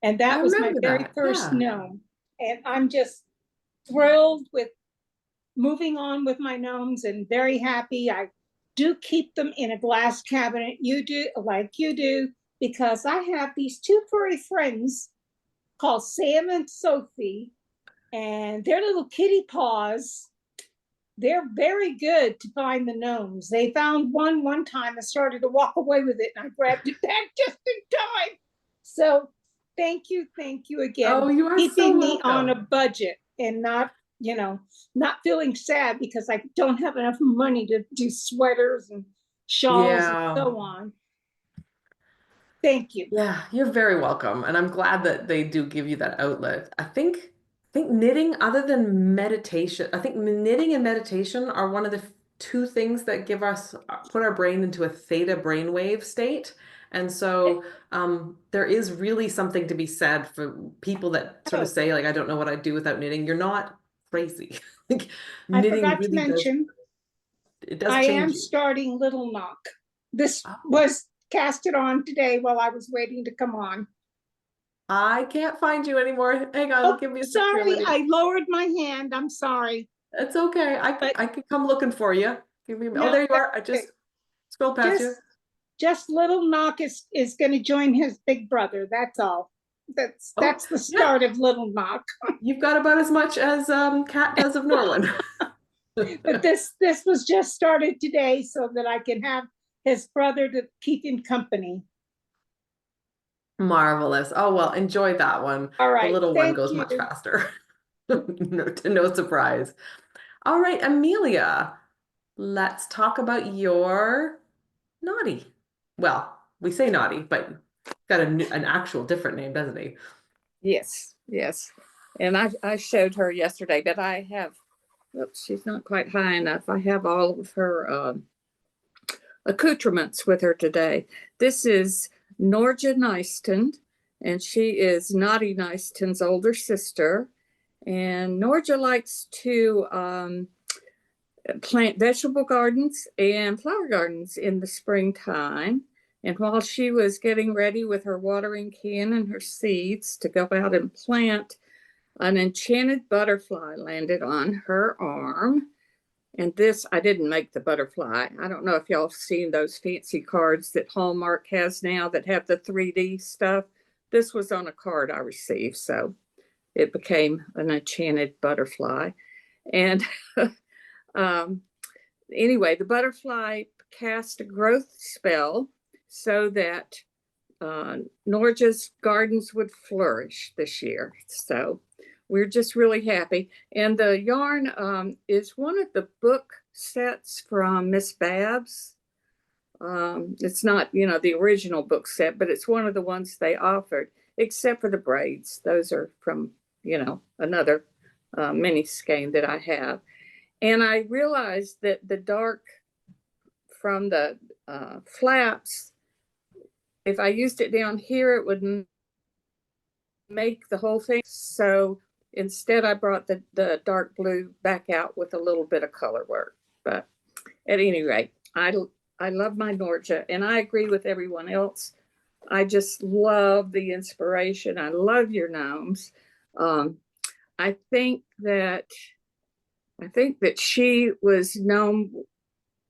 And that was my very first gnome. And I'm just thrilled with moving on with my gnomes and very happy. I do keep them in a glass cabinet. You do, like you do, because I have these 2 furry friends called Sam and Sophie, and their little kitty paws. They're very good to find the gnomes. They found one time and started to walk away with it, and I grabbed it back just in time. So thank you again. Oh, you are keeping so me on a welcome. budget and not, not feeling sad because I don't have enough money to do sweaters and shawls and so on. Thank you. Yeah, you're very welcome. And I'm glad that they do give you that outlet. I think knitting, other than meditation, I think knitting and meditation are one of the 2 things that give us, put our brain into a theta brainwave state. And so there is really something to be said for people that sort of say, like, I don't know what I'd do without knitting. You're not crazy. Like, I knitting forgot to really mention, does I change am you. starting Little Knock. This was casted on today while I was waiting to come on. I can't find you anymore. Hang on, give me a second. Sorry, I lowered my hand. I'm sorry. It's okay. I could come looking for you. Give me No, there you are. I just scrolled past you. Just Little Knock is going to join his big brother. That's all. That's the start of Little Knock. You've got about as much as Kat does of Norwin. But this was just started today so that I can have his brother to keep him company. Marvelous. Oh, well, enjoy that one. All right. The little one thank goes you. much faster. No surprise. All right, Amelia, let's talk about your Gnoddy. Well, we say Gnoddy, but got an actual different name, doesn't he? Yes, yes. And I showed her yesterday, but I have, oops, she's not quite high enough. I have all of her accoutrements with her today. This is Norja Nyston, and she is Gnoddy Nyston's older sister. And Norja likes to plant vegetable gardens and flower gardens in the springtime. And while she was getting ready with her watering can and her seeds to go out and plant, an enchanted butterfly landed on her arm. And this, I didn't make the butterfly. I don't know if y'all have seen those fancy cards that Hallmark has now that have the 3D stuff. This was on a card I received, so it became an enchanted butterfly. And anyway, the butterfly cast a growth spell so that Norja's gardens would flourish this year. So we're just really happy. And the yarn is one of the book sets from Miss Babs. It's not, the original book set, but it's one of the ones they offered, except for the braids. Those are from, another mini skein that I have. And I realized that the dark from the flaps, if I used it down here, it would make the whole thing. So instead, I brought the dark blue back out with a little bit of color work. But at any rate, I love my Norja, and I agree with everyone else. I just love the inspiration. I love your gnomes. I think that she was gnome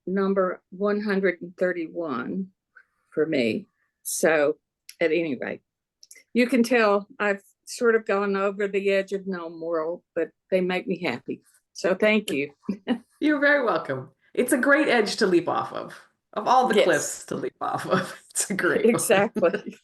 number 131 for me. So at any rate, you can tell I've sort of gone over the edge of gnome world, but they make me happy. So thank you. You're very welcome. It's a great edge to leap off of all the Yes. cliffs to leap off of. It's a great one. Exactly.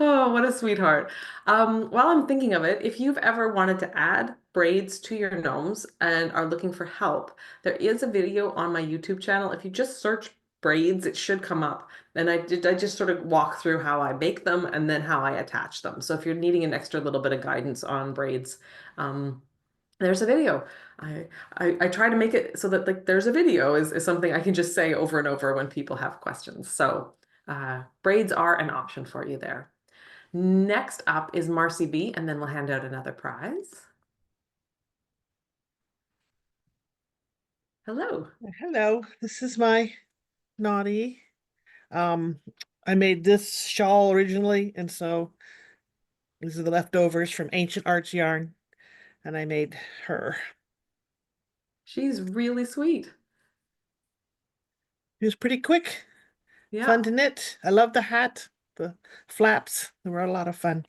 Oh, what a sweetheart. While I'm thinking of it, if you've ever wanted to add braids to your gnomes and are looking for help, there is a video on my YouTube channel. If you just search braids, it should come up. And I just sort of walk through how I make them and then how I attach them. So if you're needing an extra little bit of guidance on braids, there's a video. I try to make it so that like there's a video is something I can just say over and over when people have questions. So braids are an option for you there. Next up is Marcy B, and then we'll hand out another prize. Hello. Hello, this is my Gnoddy. I made this shawl originally, and so these are the leftovers from Ancient Arts yarn, and I made her. She's really sweet. It was pretty quick, Yeah. fun to knit. I love the hat, the flaps. They were a lot of fun.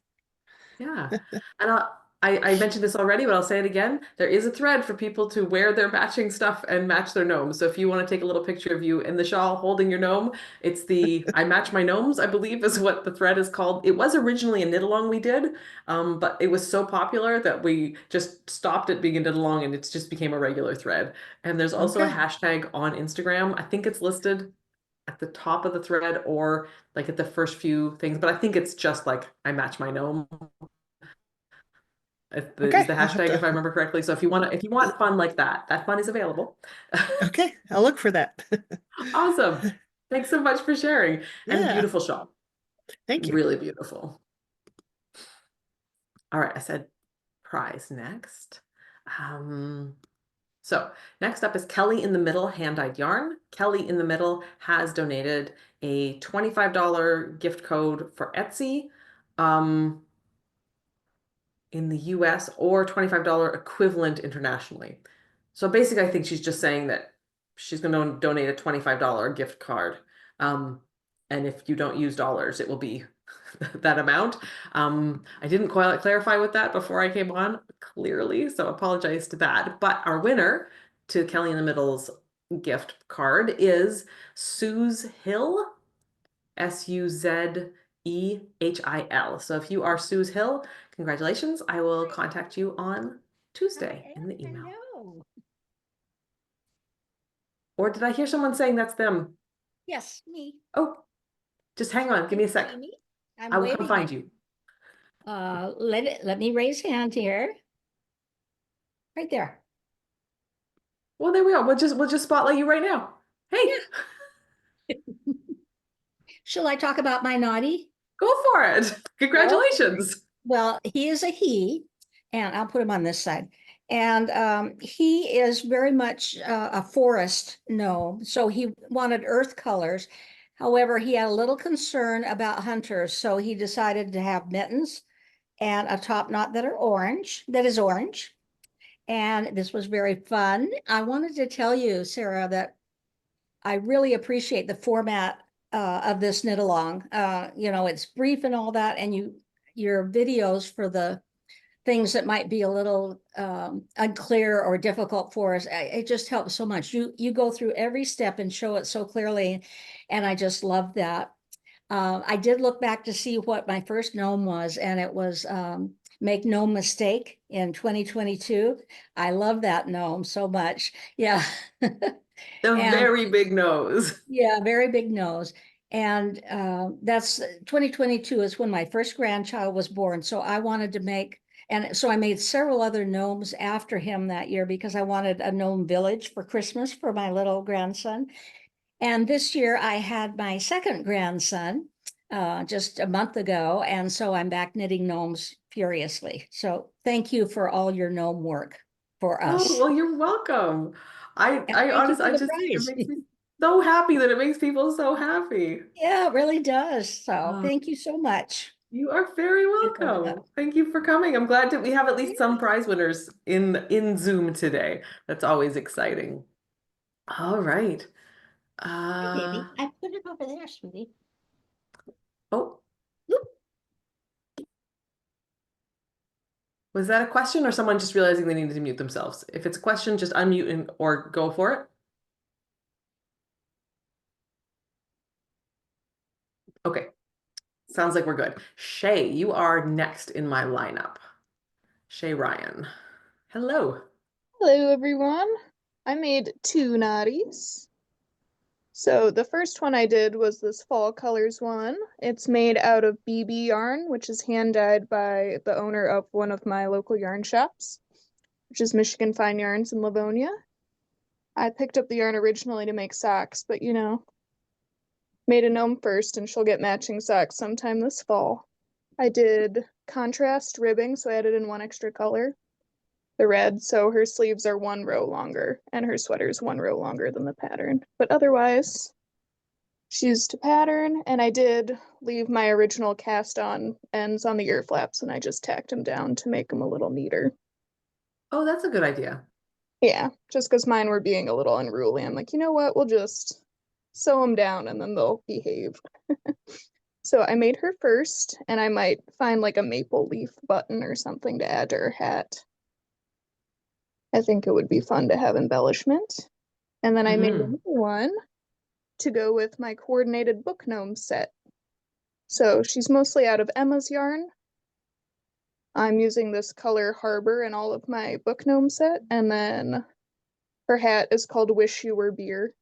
Yeah. And I mentioned this already, but I'll say it again. There is a thread for people to wear their matching stuff and match their gnomes. So if you want to take a little picture of you in the shawl holding your gnome, it's the I Match My Gnomes, I believe is what the thread is called. It was originally a knit-along we did, but it was so popular that we just stopped it being a knit-along and it just became a regular thread. And there's also a Okay. hashtag on Instagram. I think it's listed at the top of the thread or like at the first few things, but I think it's just like I match my gnome. Is the Okay, I'll have hashtag, if I to. remember correctly. So if you want fun like that, that fun is available. Okay, I'll look for that. Awesome. Thanks so much for sharing. And Yeah, beautiful shawl. thank you. Really beautiful. All right, I said prize next. So next up is Kelly in the Middle Hand-Dyed Yarn. Kelly in the Middle has donated a $25 gift code for Etsy. In the US or $25 equivalent internationally. So basically, I think she's just saying that she's going to donate a $25 gift card. And if you don't use dollars, it will be that amount. I didn't quite clarify with that before I came on, clearly, so apologize to that. But our winner to Kelly in the Middle's gift card is Suze Hill. Suzeehil. So if you are Suze Hill, congratulations. I will contact you on Tuesday in the email. Hello. Or did I hear someone saying that's them? Yes, me. Oh, just hang on. Give me a sec. I'm I will come waiting. find you. Let me raise hand here. Right there. Well, there we are. We'll just spotlight you right now. Hey. Yeah. Shall I talk about my Gnoddy? Go for it. Congratulations. Well, he is a he, and I'll put him on this side. And he is very much a forest gnome, so he wanted earth colors. However, he had a little concern about hunters, so he decided to have mittens and a top knot that is orange. And this was very fun. I wanted to tell you, Sarah, that I really appreciate the format of this knit along. It's brief and all that, and your videos for the things that might be a little unclear or difficult for us, it just helps so much. You go through every step and show it so clearly, and I just love that. I did look back to see what my first gnome was, and it was Make No Mistake in 2022. I love that gnome so much. Yeah. The And very big nose. yeah, very big nose. And that's 2022 is when my first grandchild was born. So I wanted to make, and so I made several other gnomes after him that year because I wanted a gnome village for Christmas for my little grandson. And this year I had my second grandson just a month ago. And so I'm back knitting gnomes furiously. So thank you for all your gnome work for us. Oh, well, you're welcome. And I thank you honestly, for I the just, it prize. makes me so happy that it makes people so happy. Yeah, it really does. So thank you so much. You are very welcome. Thank you for coming. I'm glad that we have at least some prize winners in Zoom today. That's always exciting. All right. Hey, baby, I put it over there, sweetie. Oh, Was that a question or someone just realizing they needed to mute themselves? If it's a question, just unmute or go for it. Okay, sounds like we're good. Shay, you are next in my lineup. Shay Ryan. Hello. Hello, everyone. I made 2 Gnoddies. So the first one I did was this fall colors one. It's made out of BB yarn, which is hand dyed by the owner of one of my local yarn shops, which is Michigan Fine Yarns in Livonia. I picked up the yarn originally to make socks, but made a gnome first and she'll get matching socks sometime this fall. I did contrast ribbing, so I added in 1 extra color, the red, so her sleeves are 1 row longer and her sweater's 1 row longer than the pattern. But otherwise, she used a pattern, and I did leave my original cast on ends on the ear flaps and I just tacked them down to make them a little neater. Oh, that's a good idea. Yeah, just because mine were being a little unruly. I'm like, you know what? We'll just sew them down and then they'll behave. So I made her first, and I might find like a maple leaf button or something to add to her hat. I think it would be fun to have embellishment. And then I made another one to go with my coordinated book gnome set. So she's mostly out of Emma's yarn. I'm using this color Harbor in all of my book gnome set, and then her hat is called Wish You Were Beer.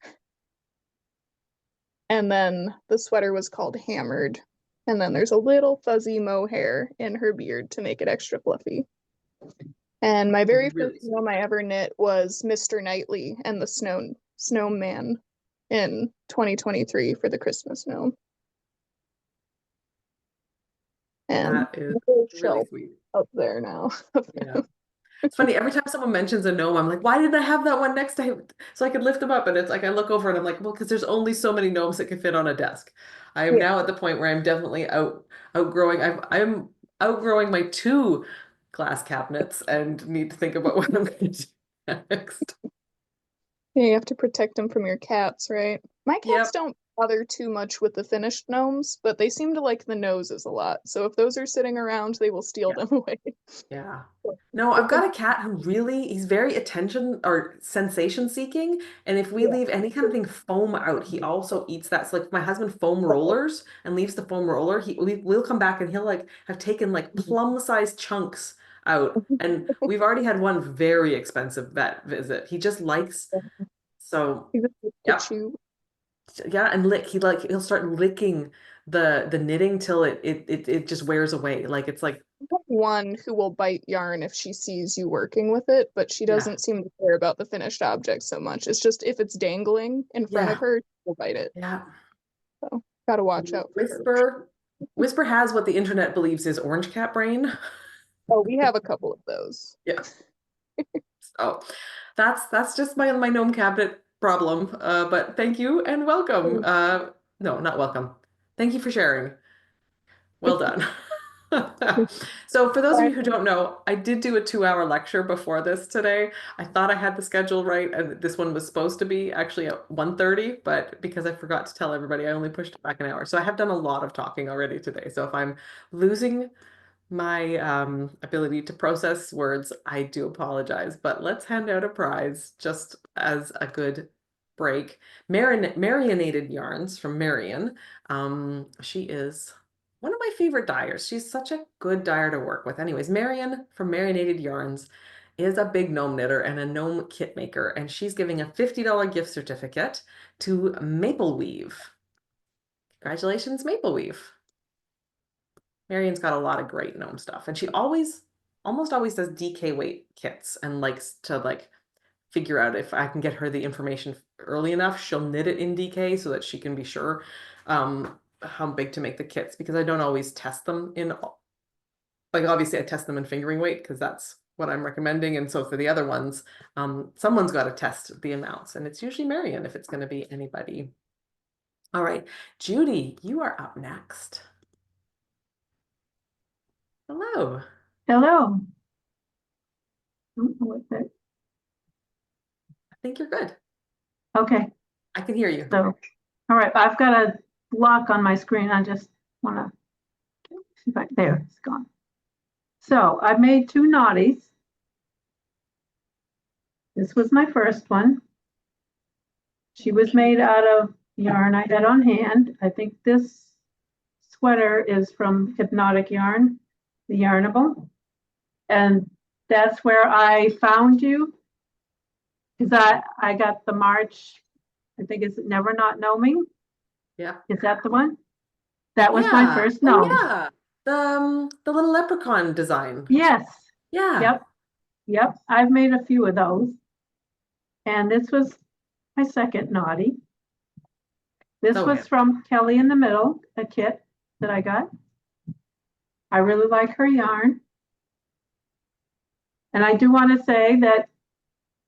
And then the sweater was called Hammered. And then there's a little fuzzy mohair in her beard to make it extra fluffy. And my very first gnome I ever knit was Mr. Knightley and the Snowman in 2023 for the Christmas gnome. And That is really sweet. Up there now. Yeah. It's funny, every time someone mentions a gnome, I'm like, why didn't I have that one next to him? So I could lift them up. And it's like, I look over and I'm like, well, because there's only so many gnomes that can fit on a desk. I am now at the point where I'm definitely outgrowing. I'm outgrowing my 2 glass cabinets and need to think about what I'm going to do next. Yeah, you have to protect them from your cats, right? My cats don't bother too much with the finished gnomes, but they seem to like the noses a lot. So if those are sitting around, they will steal them away. Yeah. No, I've got a cat who he's very attention or sensation seeking. And if we leave any kind of thing foam out, he also eats that. So like my husband foam rollers and leaves the foam roller, we'll come back and he'll like have taken like plum-sized chunks out. And we've already had one very expensive vet visit. He just likes, so yep. Yeah, and he'll start licking the knitting till it just wears away. Like it's like one who will bite yarn if she sees you working with it, but she doesn't seem to care about the finished object so much. It's just if it's dangling in front of her, she'll bite it. Yeah. So gotta watch out for her. Whisper has what the internet believes is orange cat brain. Oh, we have a couple of those. Yeah. So that's just my gnome cabinet problem. But thank you and welcome. No, not welcome. Thank you for sharing. Well done. So for those of you who don't know, I did do a 2-hour lecture before this today. I thought I had the schedule right, and this one was supposed to be actually at 1:30, but because I forgot to tell everybody, I only pushed it back an hour. So I have done a lot of talking already today. So if I'm losing my ability to process words, I do apologize, but let's hand out a prize just as a good break. Marionated Yarns from Marion. She is one of my favorite dyers. She's such a good dyer to work with. Anyways, Marion from Marionated Yarns is a big gnome knitter and a gnome kit maker, and she's giving a $50 gift certificate to Maple Weave. Congratulations, Maple Weave. Marion's got a lot of great gnome stuff, and she almost always does DK weight kits and likes to like figure out if I can get her the information early enough, she'll knit it in DK so that she can be sure how big to make the kits, because I don't always test them in, like obviously I test them in fingering weight because that's what I'm recommending. And so for the other ones, someone's got to test the amounts, and it's usually Marion if it's going to be anybody. All right, Judy, you are up next. Hello. Hello. What's it? I think you're good. Okay. I can hear you. So, all right, I've got a block on my screen. I just want to see if there, it's gone. So I made two Gnoddies. This was my first one. She was made out of yarn I had on hand. I think this sweater is from Hypnotic Yarn, the Yarnable. And that's where I found you. Because I got the March, I think it's Never Not Know Me. Yeah. Is that the one? That was my first Oh, gnome. yeah. The little leprechaun design. Yes. Yeah. Yep. Yep. I've made a few of those. And this was my second Gnoddy. This So was hip. from Kelly in the Middle, a kit that I got. I really like her yarn. And I do want to say that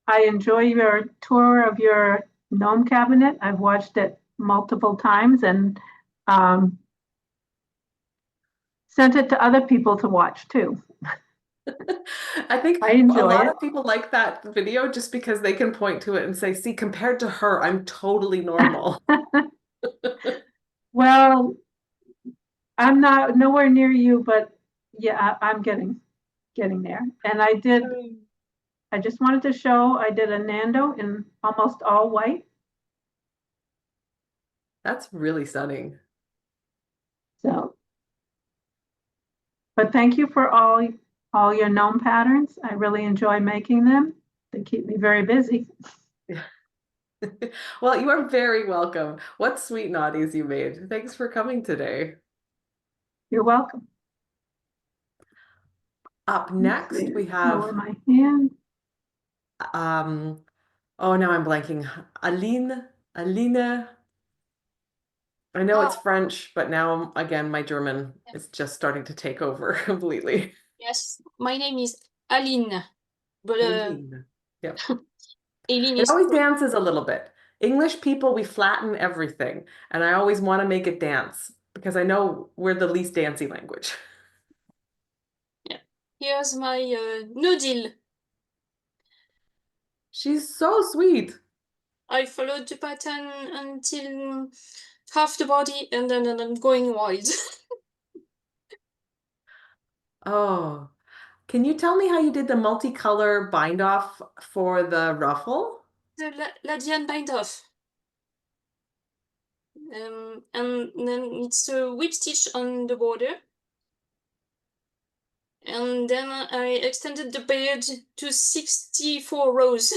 I enjoy your tour of your gnome cabinet. I've watched it multiple times and sent it to other people to watch too. I think I a enjoy lot it. of people like that video just because they can point to it and say, see, compared to her, I'm totally normal. Well, I'm not nowhere near you, but yeah, I'm getting there. And I just wanted to show I did a Nando in almost all white. That's really stunning. So, but thank you for all your gnome patterns. I really enjoy making them. They keep me very busy. Well, you are very welcome. What sweet Gnoddies you made. Thanks for coming today. You're welcome. Up next, we Lower have my hand. oh, now I'm blanking. Aline. I know it's French, but now again, my German is just starting to take over completely. Yes, my name is Aline, but Aline. Yep. Aline It is always dances a little bit. English people, we flatten everything, and I always want to make it dance because I know we're the least dancey language. yeah. Here's my noodle. She's so sweet. I followed the pattern until half the body, and then I'm going wild. Oh, can you tell me how you did the multicolor bind off for the ruffle? The Ladian bind off. And then it's a whip stitch on the border. And then I extended the period to 64 rows.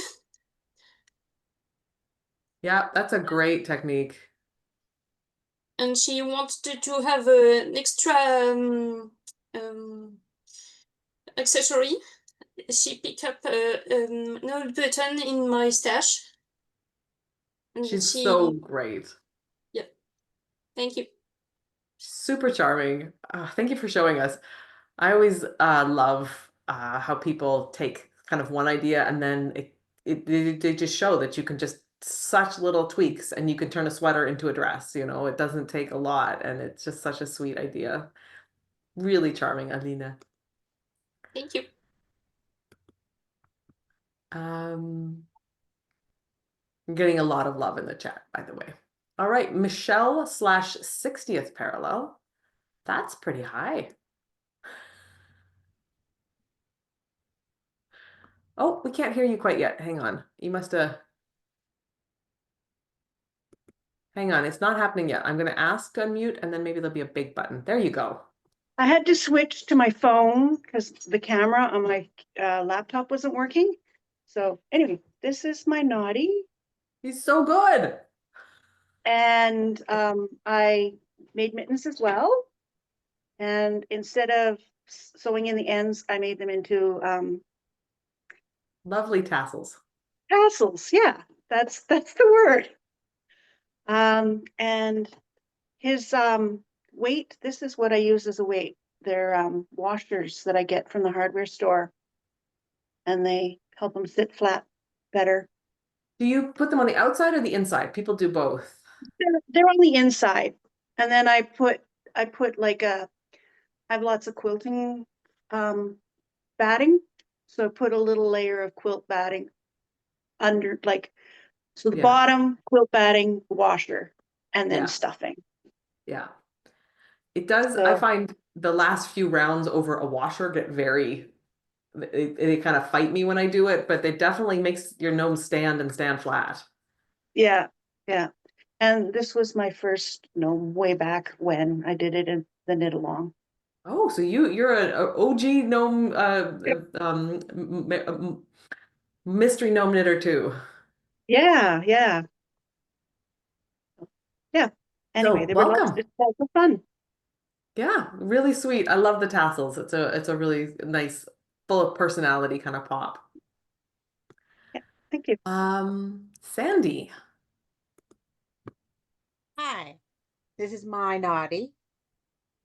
Yeah, that's a great technique. And she wanted to have an extra accessory. She picked up an old button in my stash. And She's so great. Yeah. Thank you. Super charming. Thank you for showing us. I always love how people take kind of one idea and then they just show that you can just such little tweaks and you can turn a sweater into a dress. You know, it doesn't take a lot and it's just such a sweet idea. Really charming, Alina. Thank you. I'm getting a lot of love in the chat, by the way. All right, Michelle / 60th parallel. That's pretty high. Oh, we can't hear you quite yet. Hang on. You must have. Hang on. It's not happening yet. I'm going to ask to unmute and then maybe there'll be a big button. There you go. I had to switch to my phone because the camera on my laptop wasn't working. So anyway, this is my Gnoddy. He's so good. And I made mittens as well. And instead of sewing in the ends, I made them into lovely tassels. Tassels, yeah, that's the word. And his weight, this is what I use as a weight. They're washers that I get from the hardware store. And they help them sit flat better. Do you put them on the outside or the inside? People do both. They're on the inside. And then I put like I have lots of quilting batting. So I put a little layer of quilt batting under, like, so the bottom, quilt batting, washer, and then stuffing. Yeah. It does, I find the last few rounds over a washer get very, they kind of fight me when I do it, but it definitely makes your gnome stand and stand flat. Yeah, yeah. And this was my first gnome way back when I did it in the knit along. Oh, so you're an OG gnome mystery gnome knitter too. Yeah, yeah. Yeah. Anyway, So they were welcome. lots of fun. Yeah, really sweet. I love the tassels. It's a really nice, full of personality kind of pop. Yeah, thank you. Sandy. Hi, this is my Gnoddy,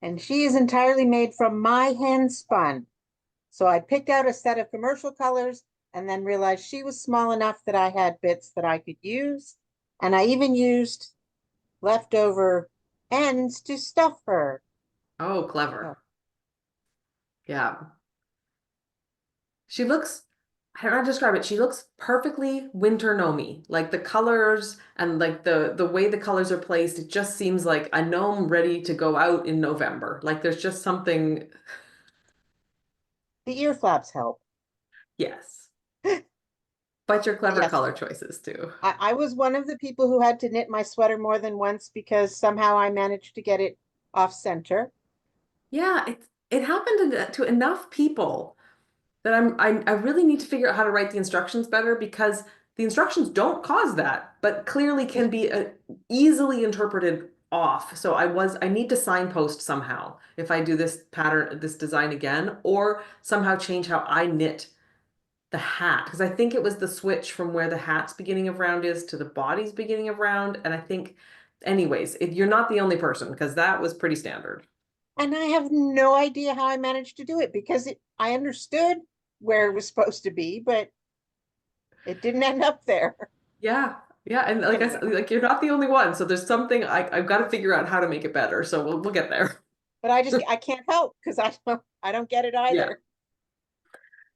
and she is entirely made from my hand spun. So I picked out a set of commercial colors and then realized she was small enough that I had bits that I could use. And I even used leftover ends to stuff her. Oh, clever. Yeah. She looks, I don't know how to describe it. She looks perfectly winter gnomey. Like the colors and like the way the colors are placed, it just seems like a gnome ready to go out in November. Like there's just something, The ear flaps help. yes. But your clever Yes. color choices too. I was one of the people who had to knit my sweater more than once because somehow I managed to get it off center. Yeah, it happened to enough people that I really need to figure out how to write the instructions better because the instructions don't cause that, but clearly can be easily interpreted off. So I need to signpost somehow if I do this pattern, this design again, or somehow change how I knit the hat because I think it was the switch from where the hat's beginning of round is to the body's beginning of round. And I think, anyways, you're not the only person because that was pretty standard. And I have no idea how I managed to do it because I understood where it was supposed to be, but it didn't end up there. Yeah. Yeah. And like I said, like you're not the only one. So there's something I've got to figure out how to make it better. So we'll get there. But I can't help because I don't get it Yeah. either.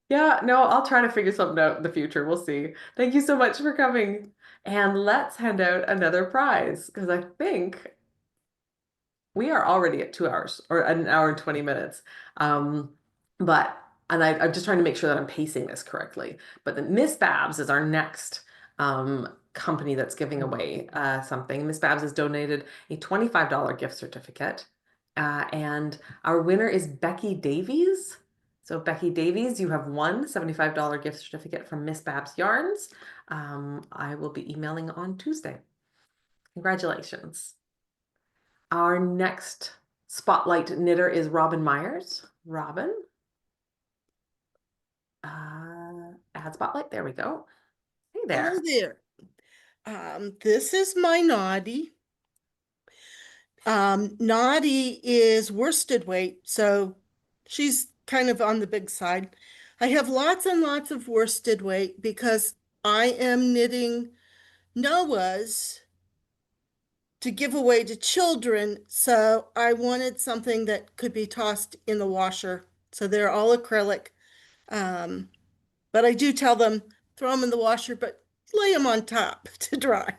Yeah, no, I'll try to figure something out in the future. We'll see. Thank you so much for coming. And let's hand out another prize because I think we are already at 2 hours or an hour and 20 minutes. But I'm just trying to make sure that I'm pacing this correctly. But the Miss Babs is our next company that's giving away something. Miss Babs has donated a $25 gift certificate. And our winner is Becky Davies. So Becky Davies, you have won $75 gift certificate from Miss Babs Yarns. I will be emailing on Tuesday. Congratulations. Our next spotlight knitter is Robin Myers. Robin. Add spotlight. There we go. Hey there. Hello there. This is my Gnoddy. Gnoddy is worsted weight, so she's kind of on the big side. I have lots and lots of worsted weight because I am knitting Noah's to give away to children. So I wanted something that could be tossed in the washer. So they're all acrylic. But I do tell them, throw them in the washer, but lay them on top to dry.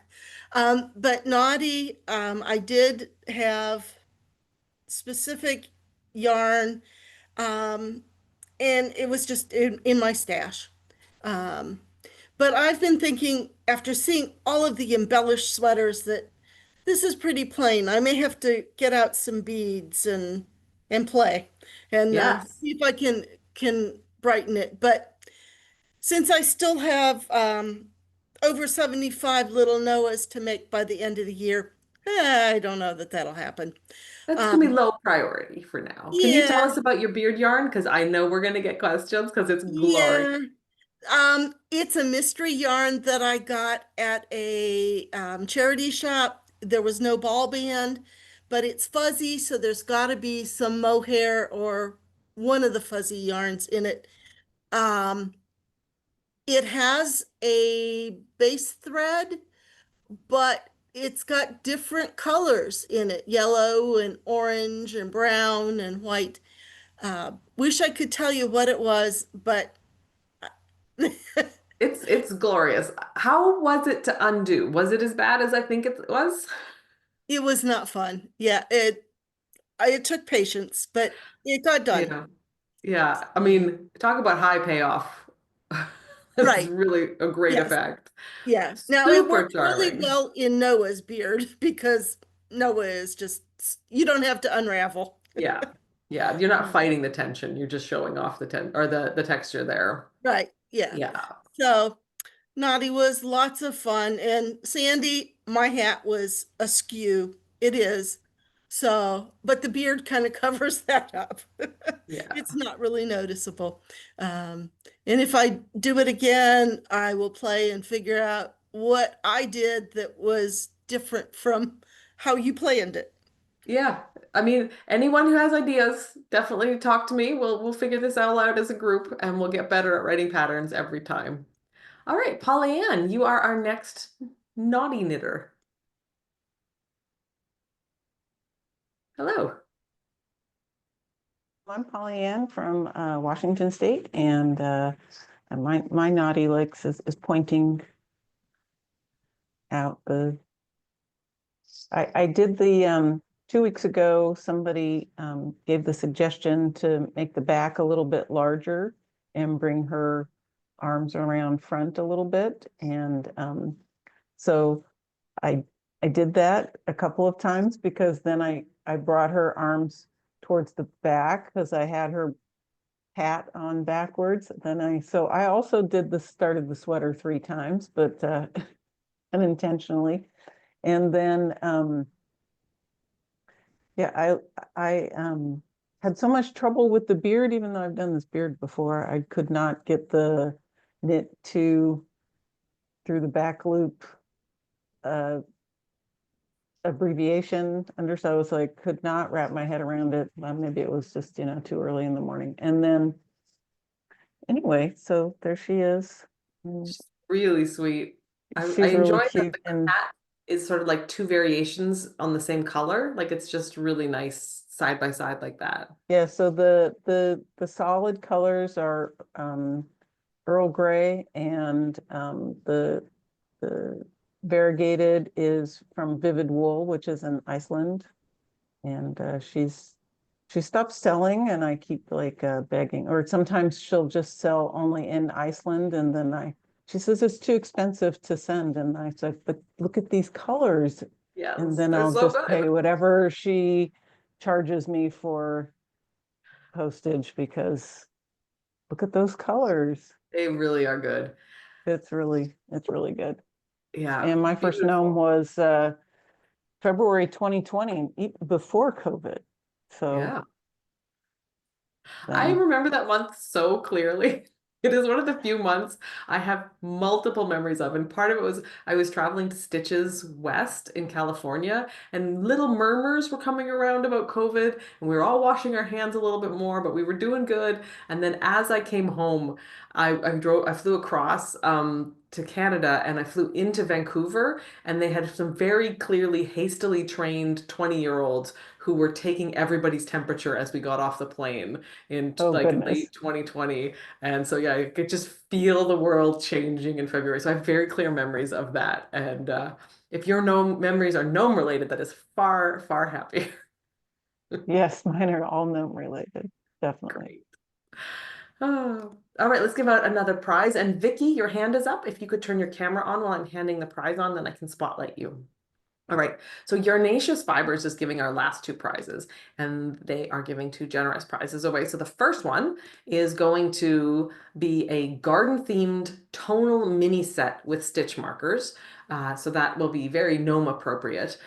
But Gnoddy, I did have specific yarn, and it was just in my stash. But I've been thinking, after seeing all of the embellished sweaters, that this is pretty plain. I may have to get out some beads and play and Yes. see if I can brighten it. But since I still have over 75 little Noahs to make by the end of the year, I don't know that that'll happen. That's gonna be low priority for now. Can you tell Yeah, us about your beard yarn? Because I know we're gonna get questions because it's glorious. yeah. It's a mystery yarn that I got at a charity shop. There was no ball band, but it's fuzzy, so there's got to be some mohair or one of the fuzzy yarns in it. It has a base thread, but it's got different colors in it, yellow and orange and brown and white. Wish I could tell you what it was, but It's glorious. How was it to undo? Was it as bad as I think it was? it was not fun. Yeah, it took patience, but it got done. Yeah. Yeah. I mean, talk about high payoff. This is Right. really a great Yes. effect. Yeah. Now it Super worked really charming. well in Noah's beard because Noah is just, you don't have to unravel. Yeah. Yeah. You're not fighting the tension. You're just showing off the texture there. Right. Yeah. Yeah. So Naughty was lots of fun. And Sandy, my hat was askew. It is. So, but the beard kind of covers that up. Yeah. It's not really noticeable. Um, and if I do it again, I will play and figure out what I did that was different from how you planned it. Yeah. I mean, anyone who has ideas, definitely talk to me. We'll figure this all out as a group and we'll get better at writing patterns every time. All right, Pollyann, you are our next naughty knitter. Hello. I'm Pollyann from Washington State, and my naughty legs is pointing out the. I did the 2 weeks ago. Somebody gave the suggestion to make the back a little bit larger and bring her arms around front a little bit, and so I did that a couple of times because then I brought her arms towards the back because I had her hat on backwards. So I also did the start of the sweater 3 times, but unintentionally. And then yeah, I had so much trouble with the beard, even though I've done this beard before. I could not get the knit through the back loop abbreviation under, so I was like, could not wrap my head around it. Well, maybe it was just, too early in the morning. And then anyway, so there she is. Really sweet. I She's really enjoy that cute. the And cat is sort of like 2 variations on the same color. Like it's just really nice side by side like that. yeah, so the solid colors are Earl Grey, and the variegated is from Vivid Wool, which is in Iceland. And she stopped selling, and I keep like begging, or sometimes she'll just sell only in Iceland, and then she says it's too expensive to send, and I said, but look at these colors, Yes, and then they're I'll so just good. pay whatever she charges me for postage, because look at those colors. They really are good. It's really good. Yeah. And my first gnome was February 2020, before COVID. So Yeah. I remember that month so clearly. It is one of the few months I have multiple memories of. And part of it was I was traveling to Stitches West in California, and little murmurs were coming around about COVID. And we were all washing our hands a little bit more, but we were doing good. And then as I came home, I flew across to Canada, and I flew into Vancouver, and they had some very clearly hastily trained 20-year-olds who were taking everybody's temperature as we got off the plane in oh like goodness. late 2020. And so yeah, I could just feel the world changing in February. So I have very clear memories of that. And if your gnome memories are gnome related, that is far, far happier. Yes, mine are all gnome related, definitely. Great. Oh. All right, let's give out another prize. And Vicky, your hand is up. If you could turn your camera on while I'm handing the prize on, then I can spotlight you. All right, so Yarnaceous Fibers is giving our last 2 prizes, and they are giving 2 generous prizes away. So the first one is going to be a garden-themed tonal mini set with stitch markers. So that will be very gnome appropriate,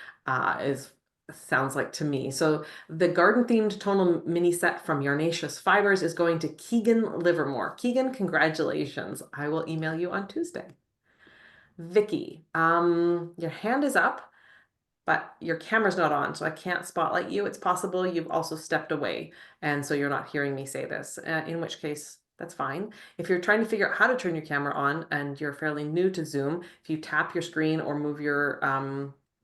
sounds like to me. So the garden-themed tonal mini set from Yarnaceous Fibers is going to Keegan Livermore. Keegan, congratulations. I will email you on Tuesday. Vicky, your hand is up, but your camera's not on, so I can't spotlight you. It's possible you've also stepped away, and so you're not hearing me say this, in which case, that's fine. If you're trying to figure out how to turn your camera on and you're fairly new to Zoom, if you tap your screen or move your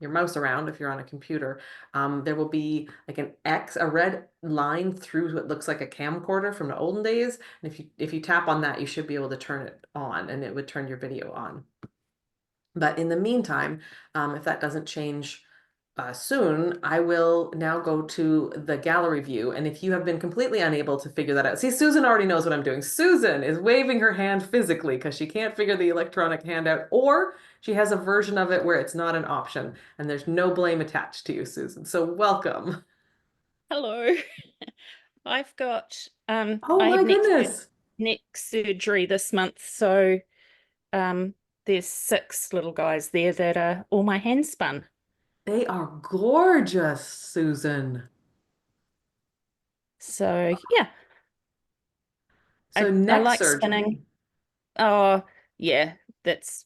mouse around, if you're on a computer, there will be like an X, a red line through what looks like a camcorder from the olden days. And if you tap on that, you should be able to turn it on, and it would turn your video on. But in the meantime, if that doesn't change soon, I will now go to the gallery view. And if you have been completely unable to figure that out, see, Susan already knows what I'm doing. Susan is waving her hand physically because she can't figure the electronic hand out, or she has a version of it where it's not an option, and there's no blame attached to you, Susan. So welcome. Hello. I've got Oh I my had goodness. neck surgery this month, so there's 6 little guys there that are all my hand spun. They are gorgeous, Susan. So yeah, So I neck like surgery. spinning. Oh yeah, that's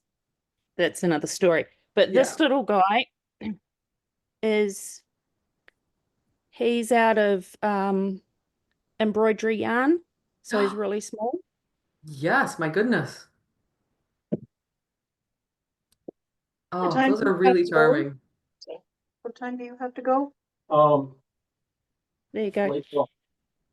another story. But Yeah. this little guy is he's out of embroidery yarn, so he's really small. Yes, my goodness. What Oh, time those do are you have really to go? charming. What time do you have to go? There you go.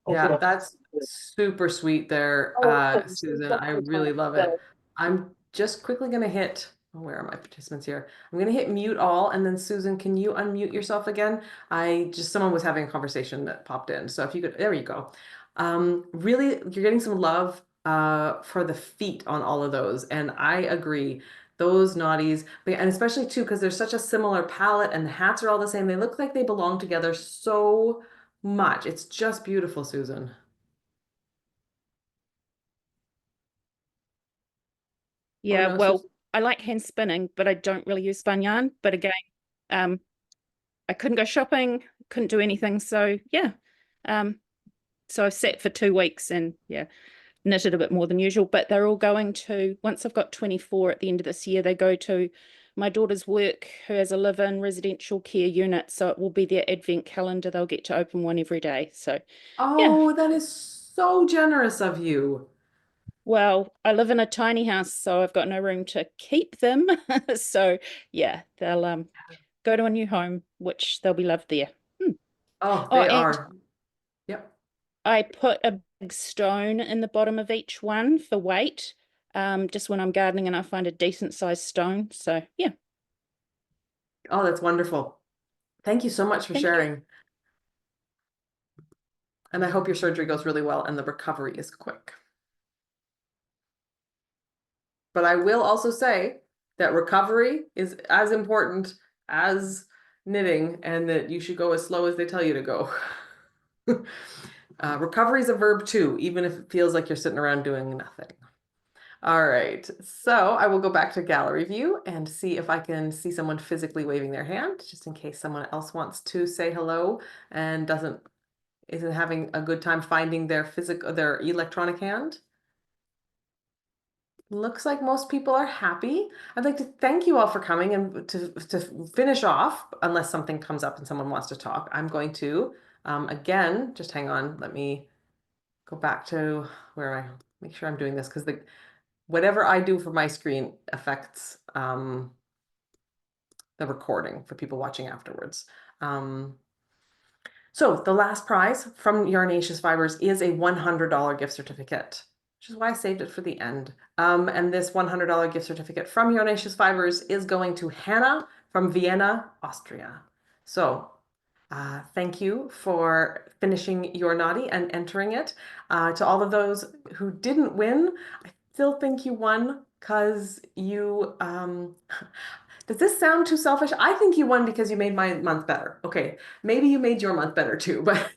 Yeah, that's super sweet there, Oh, okay. So you've Susan. got I some really time. love it. Good. I'm just quickly gonna hit, oh, where are my participants here? I'm gonna hit mute all, and then Susan, can you unmute yourself again? Someone was having a conversation that popped in. So if you could, there you go. Really, you're getting some love for the feet on all of those. And I agree. Those naughties, and especially too, because there's such a similar palette and the hats are all the same. They look like they belong together so much. It's just beautiful, Susan. Oh Yeah, no, well, Susan. I like hand spinning, but I don't really use spun yarn. But again, um, I couldn't go shopping, couldn't do anything. So yeah. So I sat for 2 weeks and yeah, knitted a bit more than usual. But they're all going to, once I've got 24 at the end of this year, they go to my daughter's work, who has a live-in residential care unit. So it will be their advent calendar. They'll get to open one every day. So yeah. Oh, that is so generous of you. Well, I live in a tiny house, so I've got no room to keep them. So yeah, they'll go to a new home, which they'll be loved there. Oh, Oh, they and are. Yep. I put a big stone in the bottom of each one for weight. Just when I'm gardening and I find a decent sized stone. So yeah. Oh, that's wonderful. Thank you so much for Thank you. sharing. And I hope your surgery goes really well and the recovery is quick. But I will also say that recovery is as important as knitting, and that you should go as slow as they tell you to go. Recovery is a verb too, even if it feels like you're sitting around doing nothing. All right, so I will go back to gallery view and see if I can see someone physically waving their hand, just in case someone else wants to say hello and isn't having a good time finding their electronic hand. Looks like most people are happy. I'd like to thank you all for coming, and to finish off, unless something comes up and someone wants to talk, I'm going to again, just hang on, let me go back to where I make sure I'm doing this, because whatever I do for my screen affects the recording for people watching afterwards. So the last prize from Yarnaceous Fibers is a $100 gift certificate, which is why I saved it for the end. And this $100 gift certificate from Yarnaceous Fibers is going to Hannah from Vienna, Austria. So thank you for finishing your Gnoddy and entering it. To all of those who didn't win, I still think you won because you does this sound too selfish? I think you won because you made my month better. Okay, maybe you made your month better too, but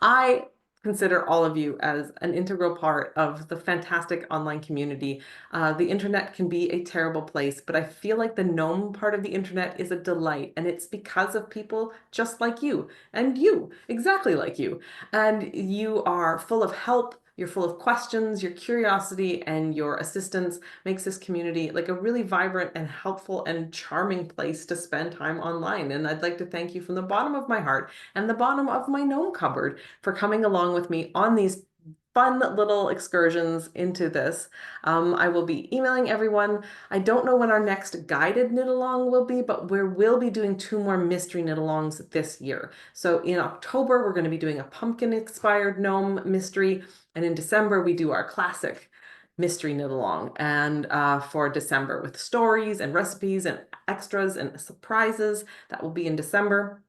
I consider all of you as an integral part of the fantastic online community. The internet can be a terrible place, but I feel like the gnome part of the internet is a delight, and it's because of people just like you, and you, exactly like you. And you are full of help, you're full of questions, your curiosity and your assistance makes this community like a really vibrant and helpful and charming place to spend time online. And I'd like to thank you from the bottom of my heart and the bottom of my gnome cupboard for coming along with me on these fun little excursions into this. I will be emailing everyone. I don't know when our next guided knit along will be, but we will be doing 2 more mystery knit alongs this year. So in October, we're going to be doing a pumpkin inspired gnome mystery. And in December, we do our classic mystery knit along and for December with stories and recipes and extras and surprises. That will be in December.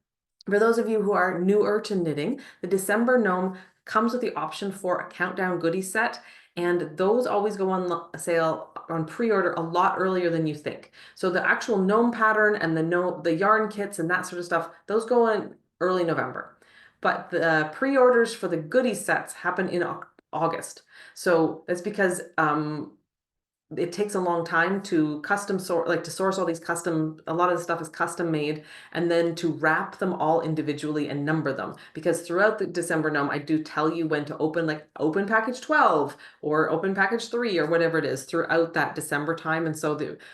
For those of you who are newer to knitting, the December gnome comes with the option for a countdown goodie set, and those always go on sale on pre-order a lot earlier than you think. So the actual gnome pattern and the yarn kits and that sort of stuff, those go on early November. But the pre-orders for the goodie sets happen in August. So it's because it takes a long time to source all these a lot of the stuff is custom made, and then to wrap them all individually and number them, because throughout the December gnome I do tell you when to open package 12 or open package 3 or whatever it is throughout that December time. And so the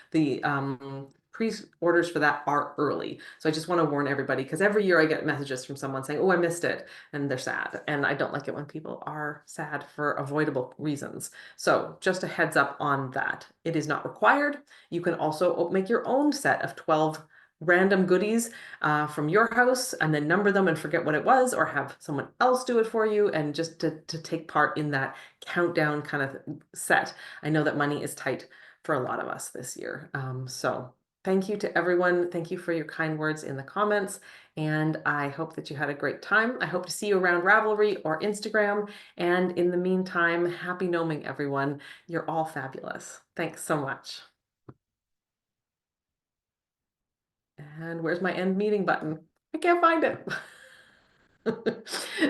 pre-orders for that are early. So I just want to warn everybody, because every year I get messages from someone saying, oh, I missed it, and they're sad. And I don't like it when people are sad for avoidable reasons. So just a heads up on that. It is not required. You can also make your own set of 12 random goodies from your house and then number them and forget what it was, or have someone else do it for you, and just to take part in that countdown kind of set. I know that money is tight for a lot of us this year. So thank you to everyone. Thank you for your kind words in the comments. And I hope that you had a great time. I hope to see you around Ravelry or Instagram. And in the meantime, happy gnoming, everyone. You're all fabulous. Thanks so much. And where's my end meeting button? I can't find it.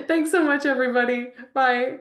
Thanks so much, everybody. Bye.